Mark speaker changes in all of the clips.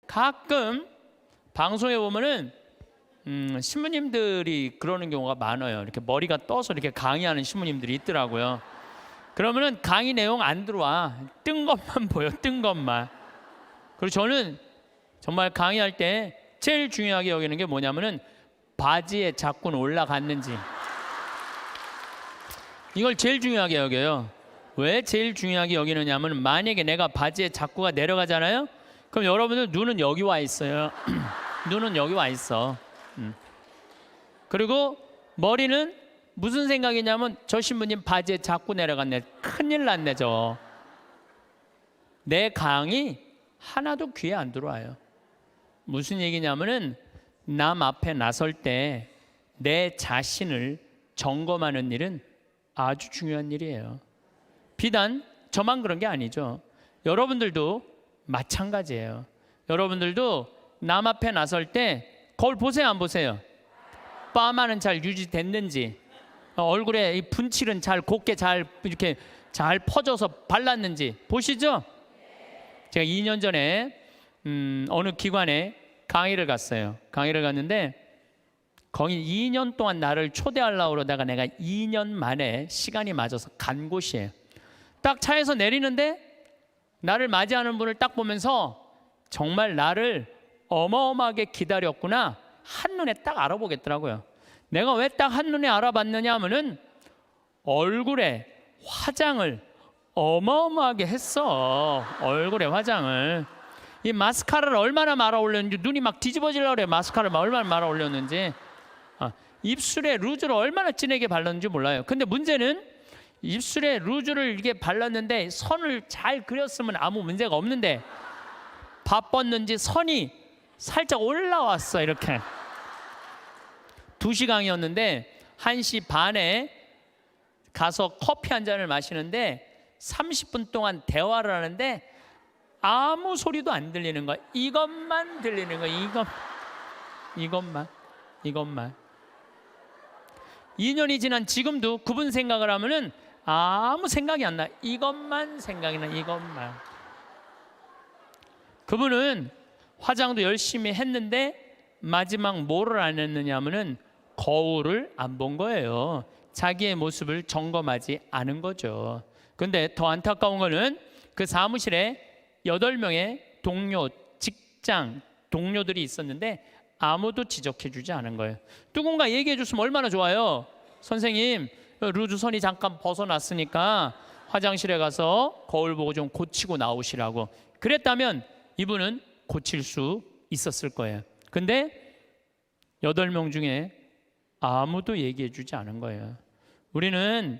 Speaker 1: 가끔 방송에 보면은 신부님들이 그러는 경우가 많아요. 이렇게 머리가 떠서 이렇게 강의하는 신부님들이 있더라고요. 그러면은 강의 내용 안 들어와. 뜬 것만 보여. 뜬 것만. 그리고 저는 정말 강의할 때 제일 중요하게 여기는 게 뭐냐면은 바지에 자꾸 올라갔는지, 이걸 제일 중요하게 여겨요. 왜 제일 중요하게 여기느냐 하면, 만약에 내가 바지에 자꾸가 내려가잖아요. 그럼 여러분들 눈은 여기 와 있어요. 눈은 여기 와 있어. 그리고 머리는 무슨 생각이냐면, 저 신부님 바지에 자꾸 내려갔네, 큰일 났네. 내 강의 하나도 귀에 안 들어와요. 무슨 얘기냐면은, 남 앞에 나설 때 내 자신을 점검하는 일은 아주 중요한 일이에요. 비단 저만 그런 게 아니죠. 여러분들도 마찬가지예요. 여러분들도 남 앞에 나설 때 거울 보세요, 안 보세요? 파마는 잘 유지됐는지, 얼굴에 이 분칠은 잘 곱게 잘 이렇게 잘 퍼져서 발랐는지 보시죠? 제가 2년 전에 어느 기관에 강의를 갔어요. 강의를 갔는데 거기 2년 동안 나를 초대하려고 그러다가 내가 2년 만에 시간이 맞아서 간 곳이에요. 딱 차에서 내리는데 나를 맞이하는 분을 딱 보면서 정말 나를 어마어마하게 기다렸구나, 한눈에 딱 알아보겠더라고요. 내가 왜 딱 한눈에 알아봤느냐 하면은 얼굴에 화장을 어마어마하게 했어. 얼굴에 화장을, 이 마스카라를 얼마나 말아 올렸는지, 눈이 막 뒤집어지려고 그래. 마스카라를 얼마나 말아 올렸는지. 입술에 루즈를 얼마나 진하게 발랐는지 몰라요. 근데 문제는 입술에 루즈를 이렇게 발랐는데 선을 잘 그렸으면 아무 문제가 없는데, 바빴는지 선이 살짝 올라왔어. 이렇게 2시 강의였는데 1시 반에 가서 커피 한 잔을 마시는데 30분 동안 대화를 하는데 아무 소리도 안 들리는 거야. 이것만 들리는 거야. 이것만. 2년이 지난 지금도 그분 생각을 하면은 아무 생각이 안 나. 이것만 생각이 나. 이것만. 그분은 화장도 열심히 했는데 마지막 뭐를 안 했느냐 하면은 거울을 안 본 거예요. 자기의 모습을 점검하지 않은 거죠. 근데 더 안타까운 거는 그 사무실에 8명의 동료, 직장 동료들이 있었는데 아무도 지적해 주지 않은 거예요. 누군가 얘기해 줬으면 얼마나 좋아요. 선생님, 루즈선이 잠깐 벗어났으니까 화장실에 가서 거울 보고 좀 고치고 나오시라고. 그랬다면 이분은 고칠 수 있었을 거예요. 근데 8명 중에 아무도 얘기해 주지 않은 거예요. 우리는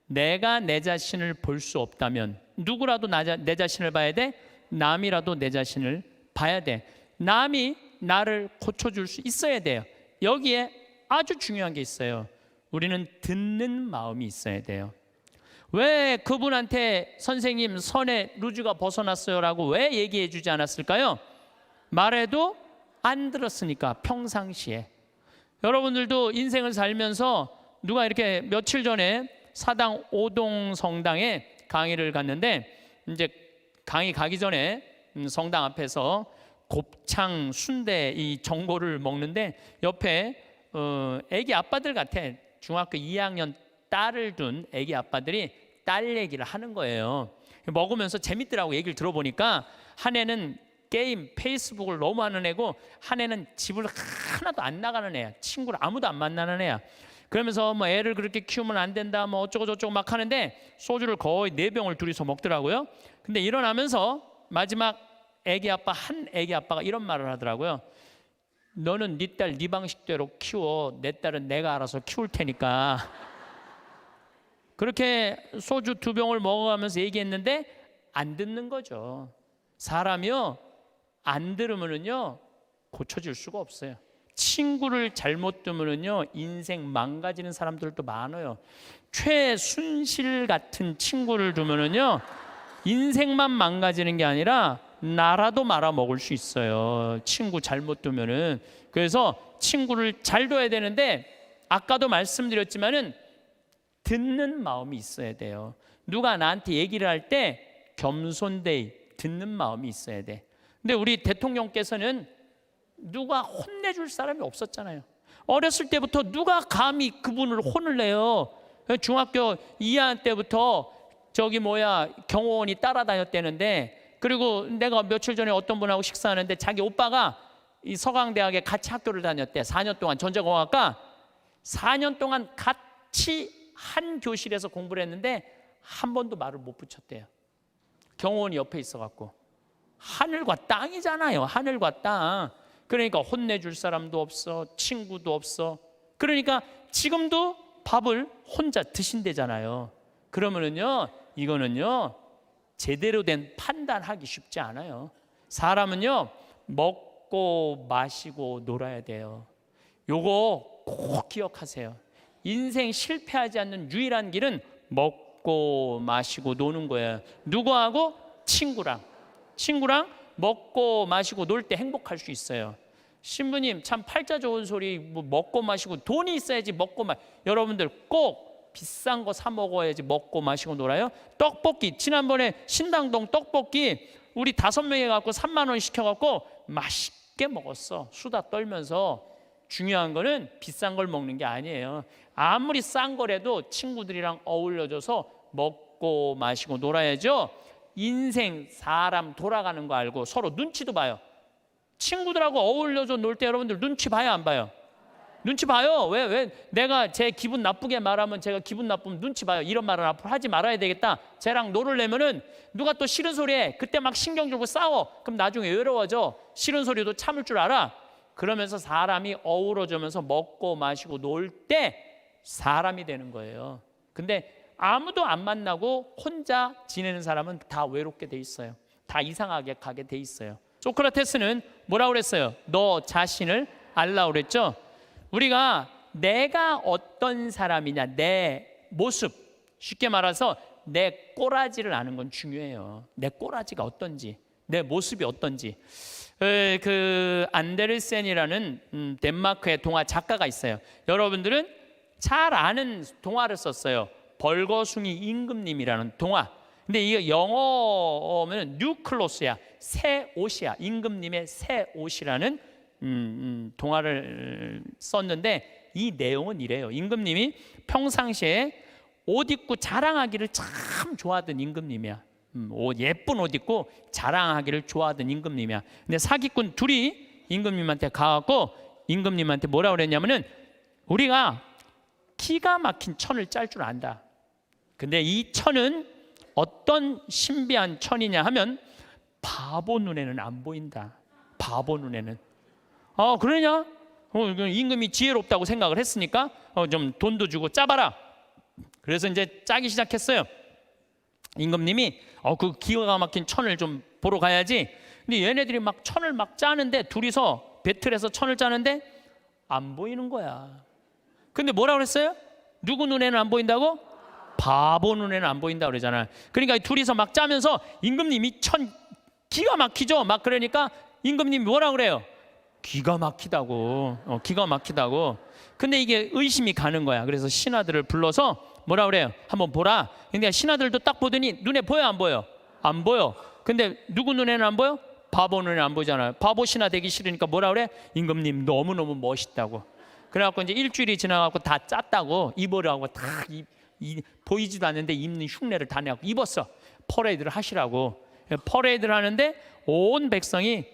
Speaker 1: 내가 내 자신을 볼 수 없다면 누구라도 내 자신을 봐야 돼. 남이라도 내 자신을 봐야 돼. 남이 나를 고쳐줄 수 있어야 돼요. 여기에 아주 중요한 게 있어요. 우리는 듣는 마음이 있어야 돼요. 왜 그분한테 선생님 선에 루즈가 벗어났어요 라고 왜 얘기해 주지 않았을까요? 말해도 안 들었으니까. 평상시에 여러분들도 인생을 살면서 누가 이렇게 며칠 전에 사당 오동 성당에 강의를 갔는데, 이제 강의 가기 전에 성당 앞에서 곱창 순대 이 전골을 먹는데 옆에 애기 아빠들 같아. 중학교 2학년 딸을 둔 애기 아빠들이 딸 얘기를 하는 거예요. 먹으면서 재밌더라고. 얘기를 들어보니까 한 애는 게임 페이스북을 너무 하는 애고, 한 애는 집을 하나도 안 나가는 애야. 친구를 아무도 안 만나는 애야. 그러면서 뭐 애를 그렇게 키우면 안 된다 뭐 어쩌고 저쩌고 막 하는데 소주를 거의 4병을 둘이서 먹더라고요. 근데 일어나면서 마지막 한 애기 아빠가 이런 말을 하더라고요. 너는 네 딸 네 방식대로 키워. 내 딸은 내가 알아서 키울 테니까. 그렇게 소주 2병을 먹어가면서 얘기했는데 안 듣는 거죠. 사람이요, 안 들으면은요 고쳐질 수가 없어요. 친구를 잘못 두면은요 인생 망가지는 사람들도 많아요. 최순실 같은 친구를 두면은요 인생만 망가지는 게 아니라 나라도 말아먹을 수 있어요. 친구 잘못 두면은. 그래서 친구를 잘 둬야 되는데, 아까도 말씀드렸지만은 듣는 마음이 있어야 돼요. 누가 나한테 얘기를 할 때 겸손되이 듣는 마음이 있어야 돼. 근데 우리 대통령께서는 누가 혼내줄 사람이 없었잖아요. 어렸을 때부터 누가 감히 그분을 혼을 내요. 중학교 2학년 때부터 경호원이 따라다녔다는데, 그리고 내가 며칠 전에 어떤 분하고 식사하는데 자기 오빠가 이 서강대학에 같이 학교를 다녔대. 4년 동안 전자공학과 4년 동안 같이 한 교실에서 공부를 했는데 한 번도 말을 못 붙였대요. 경호원이 옆에 있어갖고. 하늘과 땅이잖아요. 하늘과 땅. 그러니까 혼내줄 사람도 없어, 친구도 없어. 그러니까 지금도 밥을 혼자 드신대잖아요. 그러면은요, 이거는요 제대로 된 판단하기 쉽지 않아요. 사람은요 먹고 마시고 놀아야 돼요. 요거 꼭 기억하세요. 인생 실패하지 않는 유일한 길은 먹고 마시고 노는 거예요. 누구하고? 친구랑 먹고 마시고 놀 때 행복할 수 있어요. 신부님 참 팔자 좋은 소리, 뭐 먹고 마시고 돈이 있어야지 여러분들 꼭 비싼 거 사 먹어야지 먹고 마시고 놀아요. 떡볶이, 지난번에 신당동 떡볶이 우리 5명이 갖고 3만 원 시켜갖고 맛있게 먹었어. 수다 떨면서. 중요한 거는 비싼 걸 먹는 게 아니에요. 아무리 싼 거라도 친구들이랑 어울려줘서 먹고 마시고 놀아야죠. 인생 사람 돌아가는 거 알고 서로 눈치도 봐요. 친구들하고 어울려서 놀 때 여러분들 눈치 봐요, 안 봐요? 눈치 봐요. 왜 내가 제 기분 나쁘게 말하면 제가 기분 나쁘면 눈치 봐요. 이런 말은 앞으로 하지 말아야 되겠다. 쟤랑 놀으려면은 누가 또 싫은 소리에 그때 막 신경 주고 싸워. 그럼 나중에 외로워져. 싫은 소리도 참을 줄 알아. 그러면서 사람이 어우러지면서 먹고 마시고 놀 때 사람이 되는 거예요. 근데 아무도 안 만나고 혼자 지내는 사람은 다 외롭게 돼 있어요. 다 이상하게 가게 돼 있어요. 소크라테스는 뭐라고 그랬어요? 너 자신을 알라 그랬죠? 우리가 내가 어떤 사람이냐, 내 모습, 쉽게 말해서 내 꼬라지를 아는 건 중요해요. 내 꼬라지가 어떤지, 내 모습이 어떤지. 그 안데르센이라는 덴마크의 동화 작가가 있어요. 여러분들은 잘 아는 동화를 썼어요. 벌거숭이 임금님이라는 동화. 근데 이게 영어면 뉴클로스야, 새 옷이야. 임금님의 새 옷이라는 동화를 썼는데 이 내용은 이래요. 임금님이 평상시에 옷 입고 자랑하기를 참 좋아하던 임금님이야. 예쁜 옷 입고 자랑하기를 좋아하던 임금님이야. 근데 사기꾼 둘이 임금님한테 가갖고 임금님한테 뭐라 그랬냐면은 우리가 기가 막힌 천을 짤 줄 안다. 근데 이 천은 어떤 신비한 천이냐 하면 바보 눈에는 안 보인다. 바보 눈에는. 그러냐? 임금이 지혜롭다고 생각을 했으니까 좀 돈도 주고 짜봐라. 그래서 이제 짜기 시작했어요. 임금님이 그 기가 막힌 천을 좀 보러 가야지. 근데 얘네들이 막 천을 막 짜는데, 둘이서 배틀해서 천을 짜는데 안 보이는 거야. 근데 뭐라고 그랬어요? 누구 눈에는 안 보인다고? 바보 눈에는 안 보인다고 그러잖아요. 그러니까 둘이서 막 짜면서 임금님이 천 기가 막히죠. 막 그러니까 임금님이 뭐라고 그래요? 기가 막히다고. 기가 막히다고. 근데 이게 의심이 가는 거야. 그래서 신하들을 불러서 뭐라 그래요? 한번 보라. 근데 신하들도 딱 보더니 눈에 보여, 안 보여? 안 보여. 근데 누구 눈에는 안 보여? 바보 눈에는 안 보이잖아요. 바보 신하 되기 싫으니까 뭐라 그래? 임금님 너무너무 멋있다고. 그래갖고 이제 일주일이 지나갖고 다 짰다고 입으라고 다 보이지도 않는데 입는 흉내를 다 내갖고 입었어. 퍼레이드를 하시라고. 퍼레이드를 하는데 온 백성이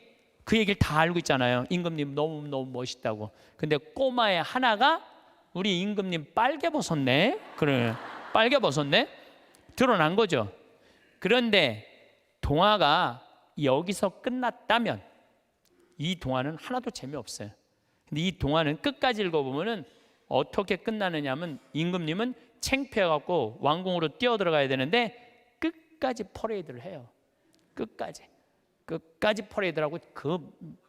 Speaker 1: 그 얘기를 다 알고 있잖아요. 임금님 너무너무 멋있다고. 근데 꼬마의 하나가 우리 임금님 빨개 벗었네. 그래, 빨개 벗었네. 드러난 거죠. 그런데 동화가 여기서 끝났다면 이 동화는 하나도 재미없어요. 근데 이 동화는 끝까지 읽어보면은 어떻게 끝나느냐면 임금님은 창피해갖고 왕궁으로 뛰어들어가야 되는데 끝까지 퍼레이드를 해요. 끝까지 퍼레이드를 하고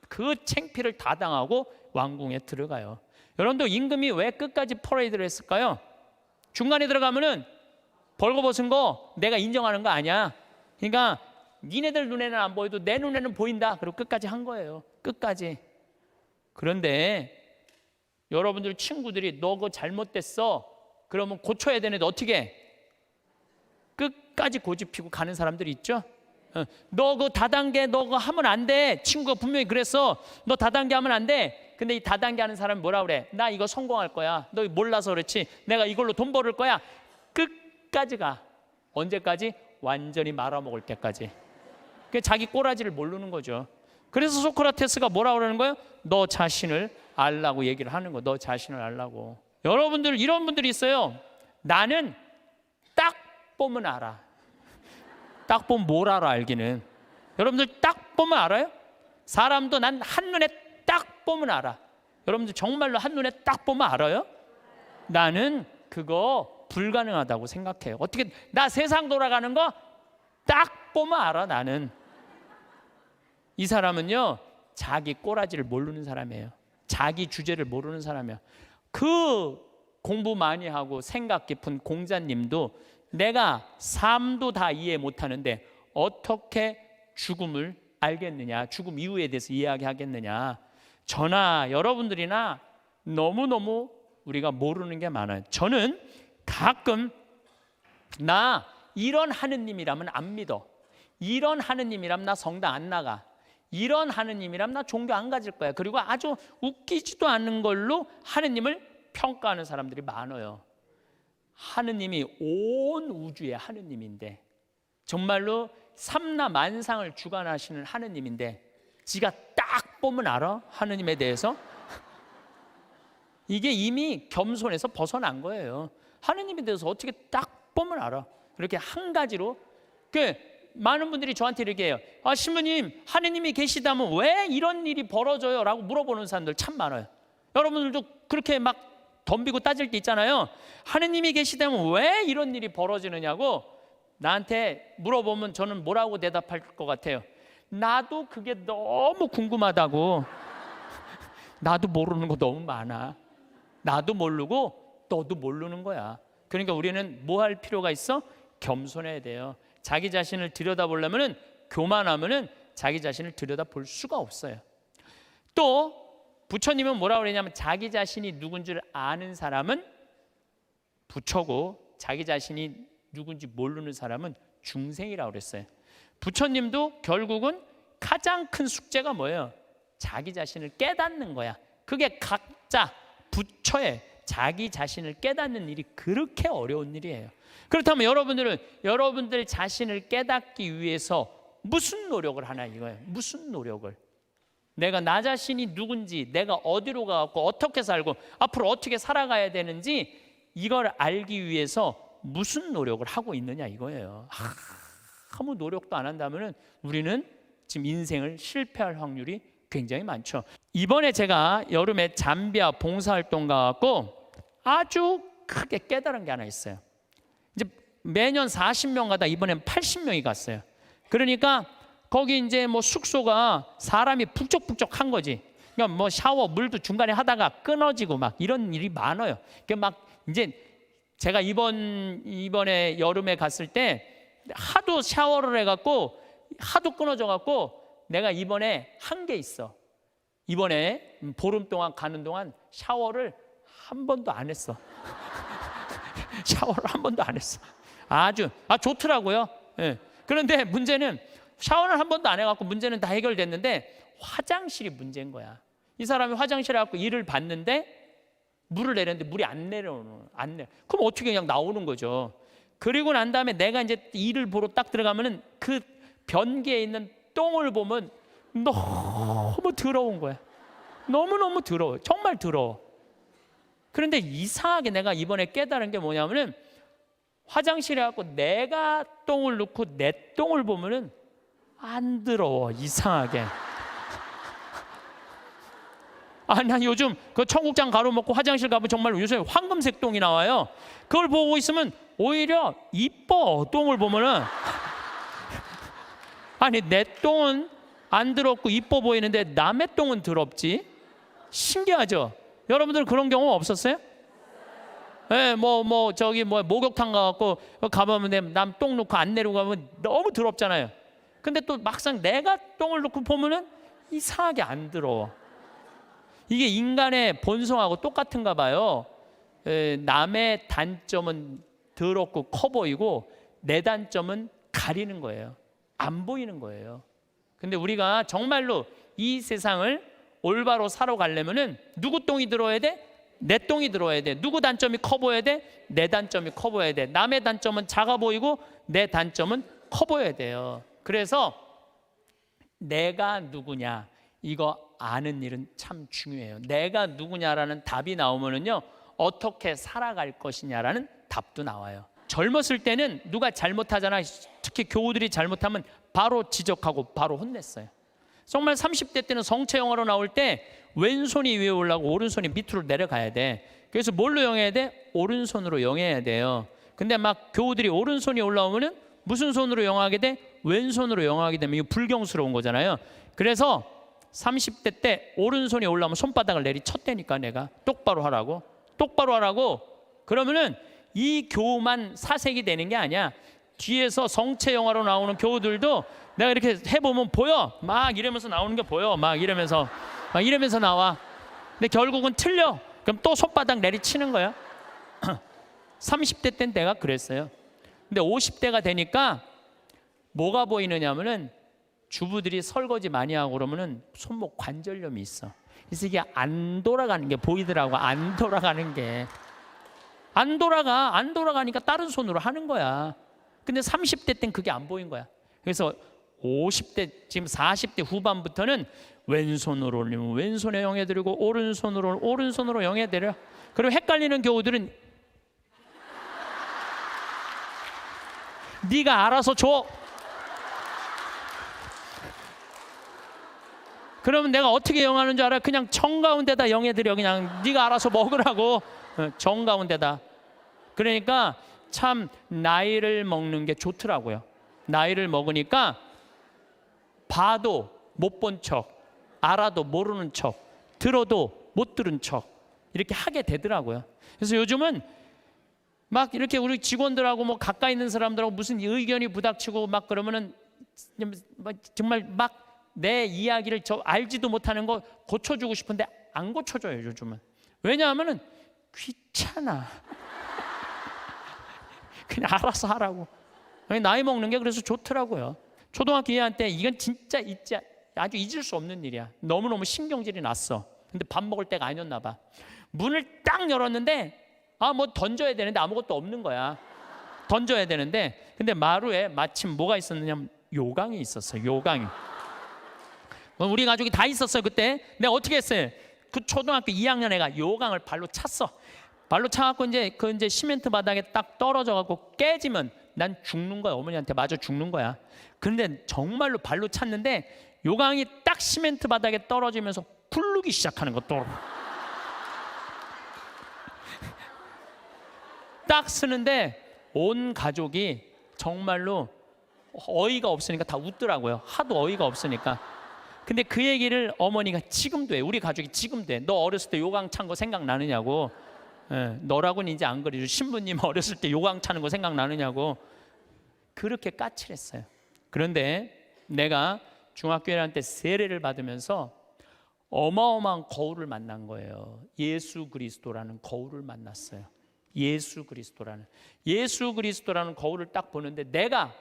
Speaker 1: 그 창피를 다 당하고 왕궁에 들어가요. 여러분도 임금이 왜 끝까지 퍼레이드를 했을까요? 중간에 들어가면은 벌거벗은 거 내가 인정하는 거 아니야. 그러니까 니네들 눈에는 안 보여도 내 눈에는 보인다. 그리고 끝까지 한 거예요. 끝까지. 그런데 여러분들 친구들이 너 그거 잘못됐어. 그러면 고쳐야 되는데 어떻게 해? 끝까지 고집피고 가는 사람들이 있죠. 너 그 다단계 너 그거 하면 안 돼. 친구가 분명히 그랬어. 너 다단계 하면 안 돼. 근데 이 다단계 하는 사람이 뭐라 그래? 나 이거 성공할 거야. 너 몰라서 그렇지. 내가 이걸로 돈 벌을 거야. 끝까지 가. 언제까지? 완전히 말아먹을 때까지. 자기 꼬라지를 모르는 거죠. 그래서 소크라테스가 뭐라 그러는 거예요? 너 자신을 알라고 얘기를 하는 거예요. 너 자신을 알라고. 여러분들 이런 분들이 있어요. 나는 딱 보면 알아. 딱 보면 뭘 알아 알기는. 여러분들 딱 보면 알아요? 사람도 난 한눈에 딱 보면 알아. 여러분들 정말로 한눈에 딱 보면 알아요? 나는 그거 불가능하다고 생각해요. 어떻게 나 세상 돌아가는 거 딱 보면 알아. 나는. 이 사람은요 자기 꼬라지를 모르는 사람이에요. 자기 주제를 모르는 사람이에요. 그 공부 많이 하고 생각 깊은 공자님도 내가 삶도 다 이해 못하는데 어떻게 죽음을 알겠느냐, 죽음 이후에 대해서 이야기하겠느냐. 저나 여러분들이나 너무너무 우리가 모르는 게 많아요. 저는 가끔 나 이런 하느님이라면 안 믿어. 이런 하느님이라면 나 성당 안 나가. 이런 하느님이라면 나 종교 안 가질 거야. 그리고 아주 웃기지도 않는 걸로 하느님을 평가하는 사람들이 많아요. 하느님이 온 우주의 하느님인데, 정말로 삼라 만상을 주관하시는 하느님인데 지가 딱 보면 알아? 하느님에 대해서? 이게 이미 겸손에서 벗어난 거예요. 하느님에 대해서 어떻게 딱 보면 알아? 그렇게 한 가지로. 많은 분들이 저한테 이렇게 해요. 아, 신부님, 하느님이 계시다면 왜 이런 일이 벌어져요? 라고 물어보는 사람들 참 많아요. 여러분들도 그렇게 막 덤비고 따질 때 있잖아요. 하느님이 계시다면 왜 이런 일이 벌어지느냐고 나한테 물어보면 저는 뭐라고 대답할 것 같아요? 나도 그게 너무 궁금하다고. 나도 모르는 거 너무 많아. 나도 모르고 너도 모르는 거야. 그러니까 우리는 뭐 할 필요가 있어? 겸손해야 돼요. 자기 자신을 들여다보려면, 교만하면 자기 자신을 들여다볼 수가 없어요. 또 부처님은 뭐라고 그러냐면 자기 자신이 누군 줄 아는 사람은 부처고 자기 자신이 누군지 모르는 사람은 중생이라고 그랬어요. 부처님도 결국은 가장 큰 숙제가 뭐예요? 자기 자신을 깨닫는 거야. 그게 각자 부처의 자기 자신을 깨닫는 일이 그렇게 어려운 일이에요. 그렇다면 여러분들은 여러분들 자신을 깨닫기 위해서 무슨 노력을 하나 이거예요. 무슨 노력을. 내가 나 자신이 누군지, 내가 어디로 가고 어떻게 살고 앞으로 어떻게 살아가야 되는지 이걸 알기 위해서 무슨 노력을 하고 있느냐 이거예요. 아무 노력도 안 한다면 우리는 지금 인생을 실패할 확률이 굉장히 많죠. 이번에 제가 여름에 잠비아 봉사활동 가고 아주 크게 깨달은 게 하나 있어요. 이제 매년 40명 가다 이번엔 80명이 갔어요. 그러니까 거기 이제 뭐 숙소가 사람이 북적북적한 거지. 그러니까 뭐 샤워 물도 중간에 하다가 끊어지고 막 이런 일이 많아요. 그러니까 막 이제 제가 이번에 여름에 갔을 때 하도 샤워를 해갖고 하도 끊어져갖고 내가 이번에 한 게 있어. 이번에 보름 동안 가는 동안 샤워를 한 번도 안 했어. 샤워를 한 번도 안 했어. 아주 좋더라고요. 예. 그런데 문제는 샤워를 한 번도 안 해갖고 문제는 다 해결됐는데 화장실이 문제인 거야. 이 사람이 화장실에 갖고 일을 봤는데 물을 내렸는데 물이 안 내려. 그럼 어떻게 그냥 나오는 거죠. 그리고 난 다음에 내가 이제 일을 보러 딱 들어가면은 그 변기에 있는 똥을 보면 너무 더러운 거야. 너무너무 더러워. 정말 더러워. 그런데 이상하게 내가 이번에 깨달은 게 뭐냐면은 화장실에 갖고 내가 똥을 넣고 내 똥을 보면은 안 더러워. 이상하게. 난 요즘 그 청국장 가루 먹고 화장실 가면 정말 요새 황금색 똥이 나와요. 그걸 보고 있으면 오히려 이뻐. 똥을 보면은. 아니 내 똥은 안 더럽고 이뻐 보이는데 남의 똥은 더럽지. 신기하죠? 여러분들 그런 경험 없었어요? 네, 저기 목욕탕 가갖고 가보면 남 똥 놓고 안 내리고 가면 너무 더럽잖아요. 근데 또 막상 내가 똥을 놓고 보면은 이상하게 안 더러워. 이게 인간의 본성하고 똑같은가 봐요. 남의 단점은 더럽고 커 보이고 내 단점은 가리는 거예요. 안 보이는 거예요. 근데 우리가 정말로 이 세상을 올바로 살아가려면은 누구 똥이 들어야 돼? 내 똥이 들어야 돼. 누구 단점이 커 보여야 돼? 내 단점이 커 보여야 돼. 남의 단점은 작아 보이고 내 단점은 커 보여야 돼요. 그래서 내가 누구냐 이거 아는 일은 참 중요해요. 내가 누구냐라는 답이 나오면은요, 어떻게 살아갈 것이냐라는 답도 나와요. 젊었을 때는 누가 잘못하잖아, 특히 교우들이 잘못하면 바로 지적하고 바로 혼냈어요. 정말 30대 때는 성체 영화로 나올 때 왼손이 위에 올라가고 오른손이 밑으로 내려가야 돼. 그래서 뭘로 영해야 돼? 오른손으로 영해야 돼요. 근데 막 교우들이 오른손이 올라오면은 무슨 손으로 영하게 돼? 왼손으로 영하게 되면 이거 불경스러운 거잖아요. 그래서 30대 때 오른손이 올라오면 손바닥을 내리쳤다니까. 내가 똑바로 하라고. 그러면은 이 교우만 사색이 되는 게 아니야. 뒤에서 성체 영화로 나오는 교우들도 내가 이렇게 해보면 보여. 막 이러면서 나오는 게 보여. 막 이러면서 나와. 근데 결국은 틀려. 그럼 또 손바닥 내리치는 거야. 30대 때는 내가 그랬어요. 근데 50대가 되니까 뭐가 보이느냐면은 주부들이 설거지 많이 하고 그러면은 손목 관절염이 있어. 그래서 이게 안 돌아가는 게 보이더라고. 안 돌아가니까 다른 손으로 하는 거야. 근데 30대 땐 그게 안 보인 거야. 그래서 50대, 지금 40대 후반부터는 왼손으로 올리면 왼손에 영해드리고 오른손으로 영해드려. 그리고 헷갈리는 교우들은 네가 알아서 줘. 그러면 내가 어떻게 영하는 줄 알아? 그냥 정가운데다 영해드려. 그냥 네가 알아서 먹으라고. 정가운데다. 그러니까 참 나이를 먹는 게 좋더라고요. 나이를 먹으니까 봐도 못 본 척, 알아도 모르는 척, 들어도 못 들은 척 이렇게 하게 되더라고요. 그래서 요즘은 막 이렇게 우리 직원들하고 뭐 가까이 있는 사람들하고 무슨 의견이 부닥치고 막 그러면은 정말 막 내 이야기를 저 알지도 못하는 거 고쳐주고 싶은데 안 고쳐줘요 요즘은. 왜냐하면은 귀찮아. 그냥 알아서 하라고. 나이 먹는 게 그래서 좋더라고요. 초등학교 2학년 때 이건 진짜 아주 잊을 수 없는 일이야. 너무너무 신경질이 났어. 근데 밥 먹을 때가 아니었나 봐. 문을 딱 열었는데 뭐 던져야 되는데 아무것도 없는 거야. 던져야 되는데 근데 마루에 마침 뭐가 있었느냐면 요강이 있었어. 요강이. 우리 가족이 다 있었어요 그때. 내가 어떻게 했어요? 그 초등학교 2학년 애가 요강을 발로 찼어. 발로 차갖고 이제 시멘트 바닥에 딱 떨어져갖고 깨지면 난 죽는 거야. 어머니한테 맞아 죽는 거야. 그런데 정말로 발로 찼는데 요강이 딱 시멘트 바닥에 떨어지면서 푸르기 시작하는 것도 딱 쓰는데 온 가족이 정말로 어이가 없으니까 다 웃더라고요. 하도 어이가 없으니까. 근데 그 얘기를 어머니가 지금도 해. 우리 가족이 지금도 해. 너 어렸을 때 요강 찬 거 생각나느냐고. 너라고는 이제 안 그래도 신부님 어렸을 때 요강 차는 거 생각나느냐고. 그렇게 까칠했어요. 그런데 내가 중학교 1학년 때 세례를 받으면서 어마어마한 거울을 만난 거예요. 예수 그리스도라는 거울을 만났어요. 예수 그리스도라는 거울을 딱 보는데 내가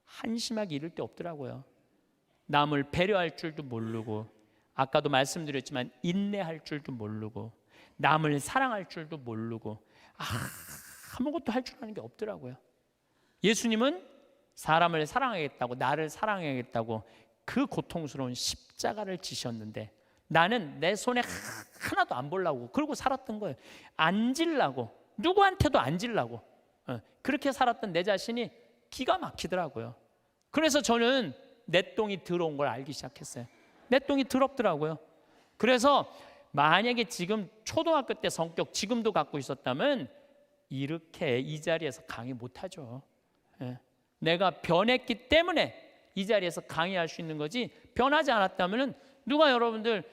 Speaker 1: 한심하게 이를 데 없더라고요. 남을 배려할 줄도 모르고, 아까도 말씀드렸지만 인내할 줄도 모르고, 남을 사랑할 줄도 모르고, 아무것도 할 줄 아는 게 없더라고요. 예수님은 사람을 사랑하겠다고, 나를 사랑하겠다고 그 고통스러운 십자가를 지셨는데 나는 내 손에 하나도 안 보려고 그러고 살았던 거예요. 안 질라고, 누구한테도 안 질라고. 그렇게 살았던 내 자신이 기가 막히더라고요. 그래서 저는 내 똥이 더러운 걸 알기 시작했어요. 내 똥이 더럽더라고요. 그래서 만약에 지금 초등학교 때 성격 지금도 갖고 있었다면 이렇게 이 자리에서 강의 못하죠. 내가 변했기 때문에 이 자리에서 강의할 수 있는 거지, 변하지 않았다면 누가 여러분들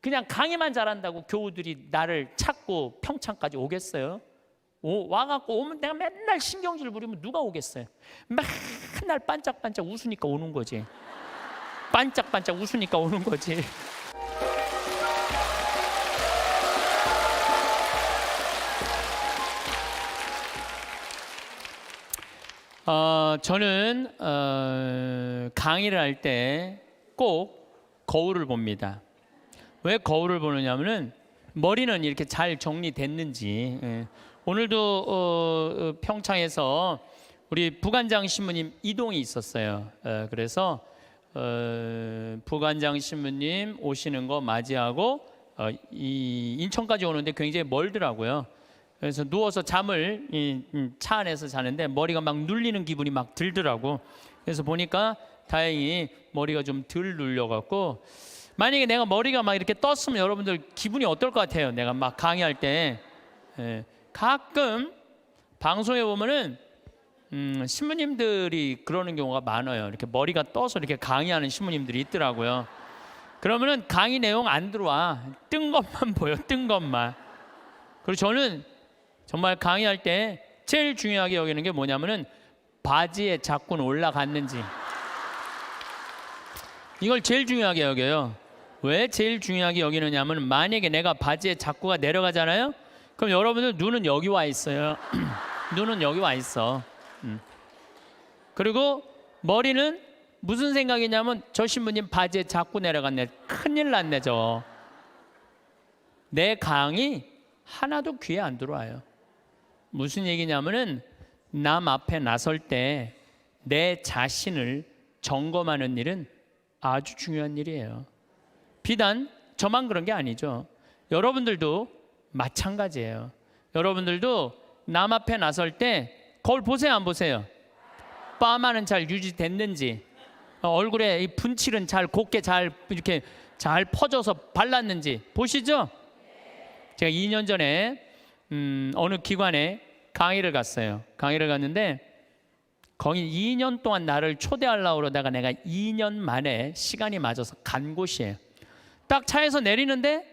Speaker 1: 그냥 강의만 잘한다고 교우들이 나를 찾고 평창까지 오겠어요? 와갖고 오면 내가 맨날 신경질 부리면 누가 오겠어요? 맨날 반짝반짝 웃으니까 오는 거지. 반짝반짝 웃으니까 오는 거지. 저는 강의를 할 때 꼭 거울을 봅니다. 왜 거울을 보느냐면은 머리는 이렇게 잘 정리됐는지. 오늘도 평창에서 우리 부관장 신부님 이동이 있었어요. 그래서 부관장 신부님 오시는 거 맞이하고 이 인천까지 오는데 굉장히 멀더라고요. 그래서 누워서 잠을 차 안에서 자는데 머리가 막 눌리는 기분이 막 들더라고. 그래서 보니까 다행히 머리가 좀 덜 눌려갖고, 만약에 내가 머리가 막 이렇게 떴으면 여러분들 기분이 어떨 것 같아요? 내가 막 강의할 때 가끔 방송에 보면은 신부님들이 그러는 경우가 많아요. 이렇게 머리가 떠서 이렇게 강의하는 신부님들이 있더라고요. 그러면은 강의 내용 안 들어와. 뜬 것만 보여, 뜬 것만. 그리고 저는 정말 강의할 때 제일 중요하게 여기는 게 뭐냐면은 바지에 자꾸는 올라갔는지. 이걸 제일 중요하게 여겨요. 왜 제일 중요하게 여기느냐면, 만약에 내가 바지에 자꾸가 내려가잖아요. 그럼 여러분들 눈은 여기 와 있어요. 눈은 여기 와 있어. 그리고 머리는 무슨 생각이냐면, 저 신부님 바지에 자꾸 내려갔네, 큰일 났네 저. 내 강의 하나도 귀에 안 들어와요. 무슨 얘기냐면은, 남 앞에 나설 때 내 자신을 점검하는 일은 아주 중요한 일이에요. 비단 저만 그런 게 아니죠. 여러분들도 마찬가지예요. 여러분들도 남 앞에 나설 때 거울 보세요, 안 보세요? 파마는 잘 유지됐는지, 얼굴에 이 분칠은 잘 곱게 잘 이렇게 잘 퍼져서 발랐는지 보시죠? 제가 2년 전에 어느 기관에 강의를 갔어요. 강의를 갔는데 거기 2년 동안 나를 초대하려고 그러다가 내가 2년 만에 시간이 맞아서 간 곳이에요. 딱 차에서 내리는데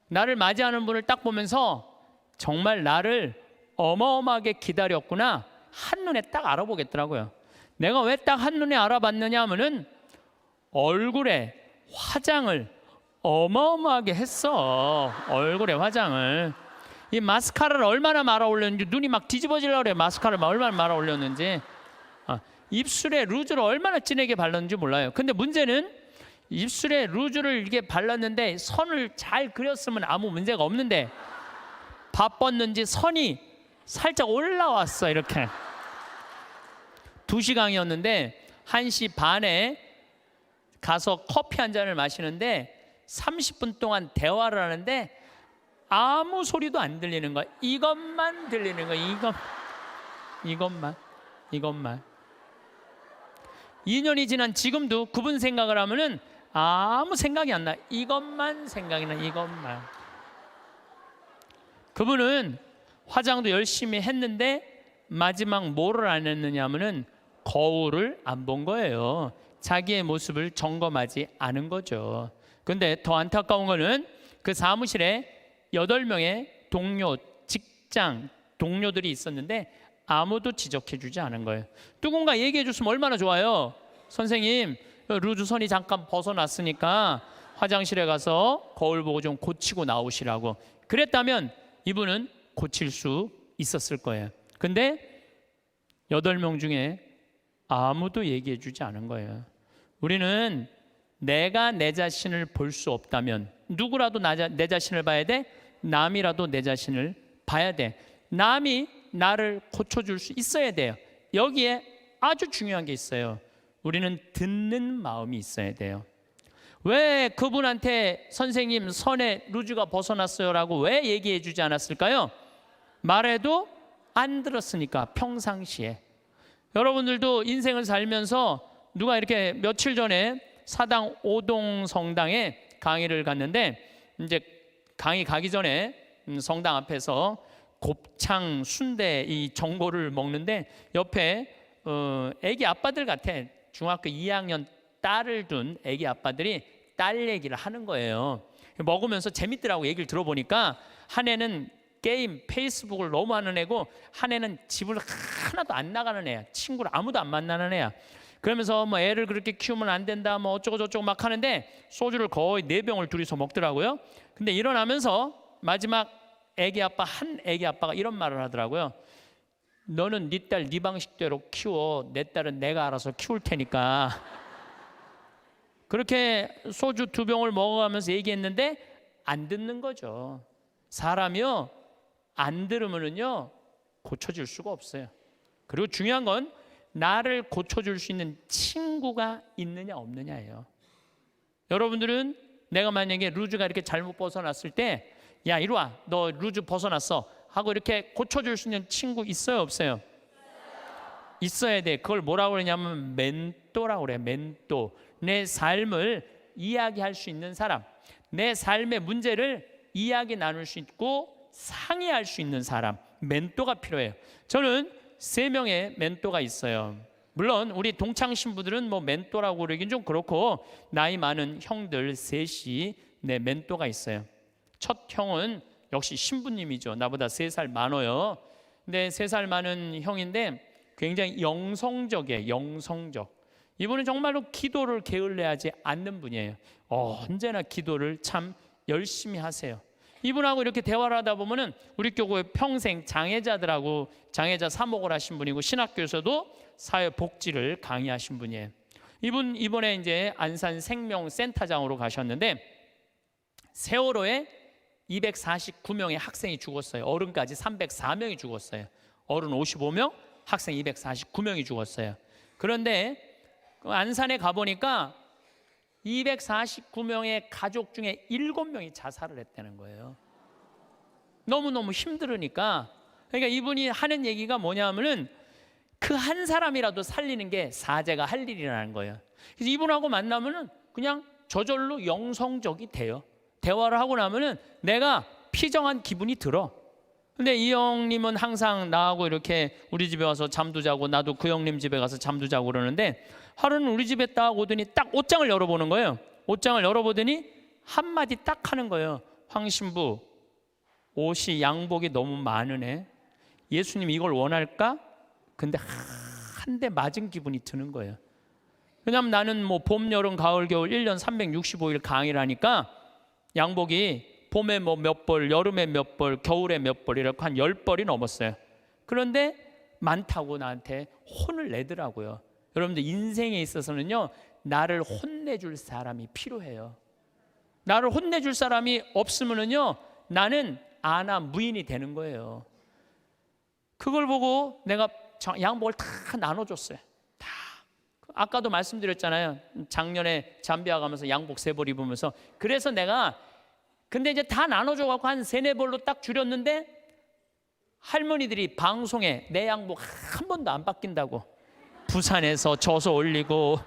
Speaker 1: 나를 맞이하는 분을 딱 보면서 정말 나를 어마어마하게 기다렸구나, 한눈에 딱 알아보겠더라고요. 내가 왜 딱 한눈에 알아봤느냐 하면은 얼굴에 화장을 어마어마하게 했어. 얼굴에 화장을. 이 마스카라를 얼마나 말아 올렸는지, 눈이 막 뒤집어지려고 그래. 마스카라를 얼마나 말아 올렸는지. 입술에 루즈를 얼마나 진하게 발랐는지 몰라요. 근데 문제는 입술에 루즈를 이렇게 발랐는데 선을 잘 그렸으면 아무 문제가 없는데, 바빴는지 선이 살짝 올라왔어. 이렇게 2시 강의였는데 1시 반에 가서 커피 한 잔을 마시는데 30분 동안 대화를 하는데 아무 소리도 안 들리는 거야. 이것만 들리는 거야. 이것만. 2년이 지난 지금도 그분 생각을 하면은 아무 생각이 안 나. 이것만 생각이 나. 이것만. 그분은 화장도 열심히 했는데 마지막 뭐를 안 했느냐면은 거울을 안 본 거예요. 자기의 모습을 점검하지 않은 거죠. 근데 더 안타까운 거는 그 사무실에 8명의 동료, 직장 동료들이 있었는데 아무도 지적해 주지 않은 거예요. 누군가 얘기해 줬으면 얼마나 좋아요. 선생님, 루즈선이 잠깐 벗어났으니까 화장실에 가서 거울 보고 좀 고치고 나오시라고. 그랬다면 이분은 고칠 수 있었을 거예요. 근데 8명 중에 아무도 얘기해 주지 않은 거예요. 우리는 내가 내 자신을 볼 수 없다면 누구라도 내 자신을 봐야 돼. 남이라도 내 자신을 봐야 돼. 남이 나를 고쳐줄 수 있어야 돼요. 여기에 아주 중요한 게 있어요. 우리는 듣는 마음이 있어야 돼요. 왜 그분한테 선생님 선에 루즈가 벗어났어요 라고 왜 얘기해 주지 않았을까요? 말해도 안 들었으니까. 평상시에 여러분들도 인생을 살면서 누가 이렇게 며칠 전에 사당 오동 성당에 강의를 갔는데, 이제 강의 가기 전에 성당 앞에서 곱창 순대 이 전골을 먹는데 옆에 애기 아빠들 같아. 중학교 2학년 딸을 둔 애기 아빠들이 딸 얘기를 하는 거예요. 먹으면서 재밌더라고. 얘기를 들어보니까 한 애는 게임 페이스북을 너무 하는 애고, 한 애는 집을 하나도 안 나가는 애야. 친구를 아무도 안 만나는 애야. 그러면서 뭐 애를 그렇게 키우면 안 된다 뭐 어쩌고 저쩌고 막 하는데 소주를 거의 4병을 둘이서 먹더라고요. 근데 일어나면서 마지막 한 애기 아빠가 이런 말을 하더라고요. 너는 네 딸 네 방식대로 키워. 내 딸은 내가 알아서 키울 테니까. 그렇게 소주 2병을 먹어가면서 얘기했는데 안 듣는 거죠. 사람이요, 안 들으면은요 고쳐질 수가 없어요. 그리고 중요한 건 나를 고쳐줄 수 있는 친구가 있느냐 없느냐예요. 여러분들은 내가 만약에 루즈가 이렇게 잘못 벗어났을 때, 야 이리 와, 너 루즈 벗어났어 하고 이렇게 고쳐줄 수 있는 친구 있어요 없어요? 있어야 돼. 그걸 뭐라고 그러냐면 멘토라고 그래요. 멘토. 내 삶을 이야기할 수 있는 사람, 내 삶의 문제를 이야기 나눌 수 있고 상의할 수 있는 사람, 멘토가 필요해요. 저는 3명의 멘토가 있어요. 물론 우리 동창 신부들은 뭐 멘토라고 그러긴 좀 그렇고, 나이 많은 형들 셋이 내 멘토가 있어요. 첫 형은 역시 신부님이죠. 나보다 3살 많아요. 근데 3살 많은 형인데 굉장히 영성적이에요. 영성적. 이분은 정말로 기도를 게을리하지 않는 분이에요. 언제나 기도를 참 열심히 하세요. 이분하고 이렇게 대화를 하다 보면은 우리 교회 평생 장애자들하고 장애자 사목을 하신 분이고, 신학교에서도 사회복지를 강의하신 분이에요. 이분 이번에 이제 안산 생명센터장으로 가셨는데 세월호에 249명의 학생이 죽었어요. 어른까지 304명이 죽었어요. 어른 55명, 학생 249명이 죽었어요. 그런데 안산에 가보니까 249명의 가족 중에 7명이 자살을 했다는 거예요. 너무너무 힘들으니까. 그러니까 이분이 하는 얘기가 뭐냐면은 그 한 사람이라도 살리는 게 사제가 할 일이라는 거예요. 그래서 이분하고 만나면은 그냥 저절로 영성적이 돼요. 대화를 하고 나면은 내가 피정한 기분이 들어. 근데 이 형님은 항상 나하고 이렇게 우리 집에 와서 잠도 자고, 나도 그 형님 집에 가서 잠도 자고 그러는데, 하루는 우리 집에 딱 오더니 딱 옷장을 열어보는 거예요. 옷장을 열어보더니 한마디 딱 하는 거예요. 황 신부, 옷이 양복이 너무 많으네. 예수님 이걸 원할까? 근데 한 대 맞은 기분이 드는 거예요. 왜냐하면 나는 뭐 봄, 여름, 가을, 겨울 1년 365일 강의를 하니까 양복이 봄에 뭐 몇 벌, 여름에 몇 벌, 겨울에 몇 벌 이렇게 한 10벌이 넘었어요. 그런데 많다고 나한테 혼을 내더라고요. 여러분들 인생에 있어서는요, 나를 혼내줄 사람이 필요해요. 나를 혼내줄 사람이 없으면은요, 나는 아나 무인이 되는 거예요. 그걸 보고 내가 양복을 다 나눠줬어요. 다. 아까도 말씀드렸잖아요. 작년에 잠비아 가면서 양복 3벌 입으면서. 그래서 내가 근데 이제 다 나눠줘갖고 한 3-4벌로 딱 줄였는데, 할머니들이 방송에 내 양복 한 번도 안 바뀐다고, 부산에서 져서 올리고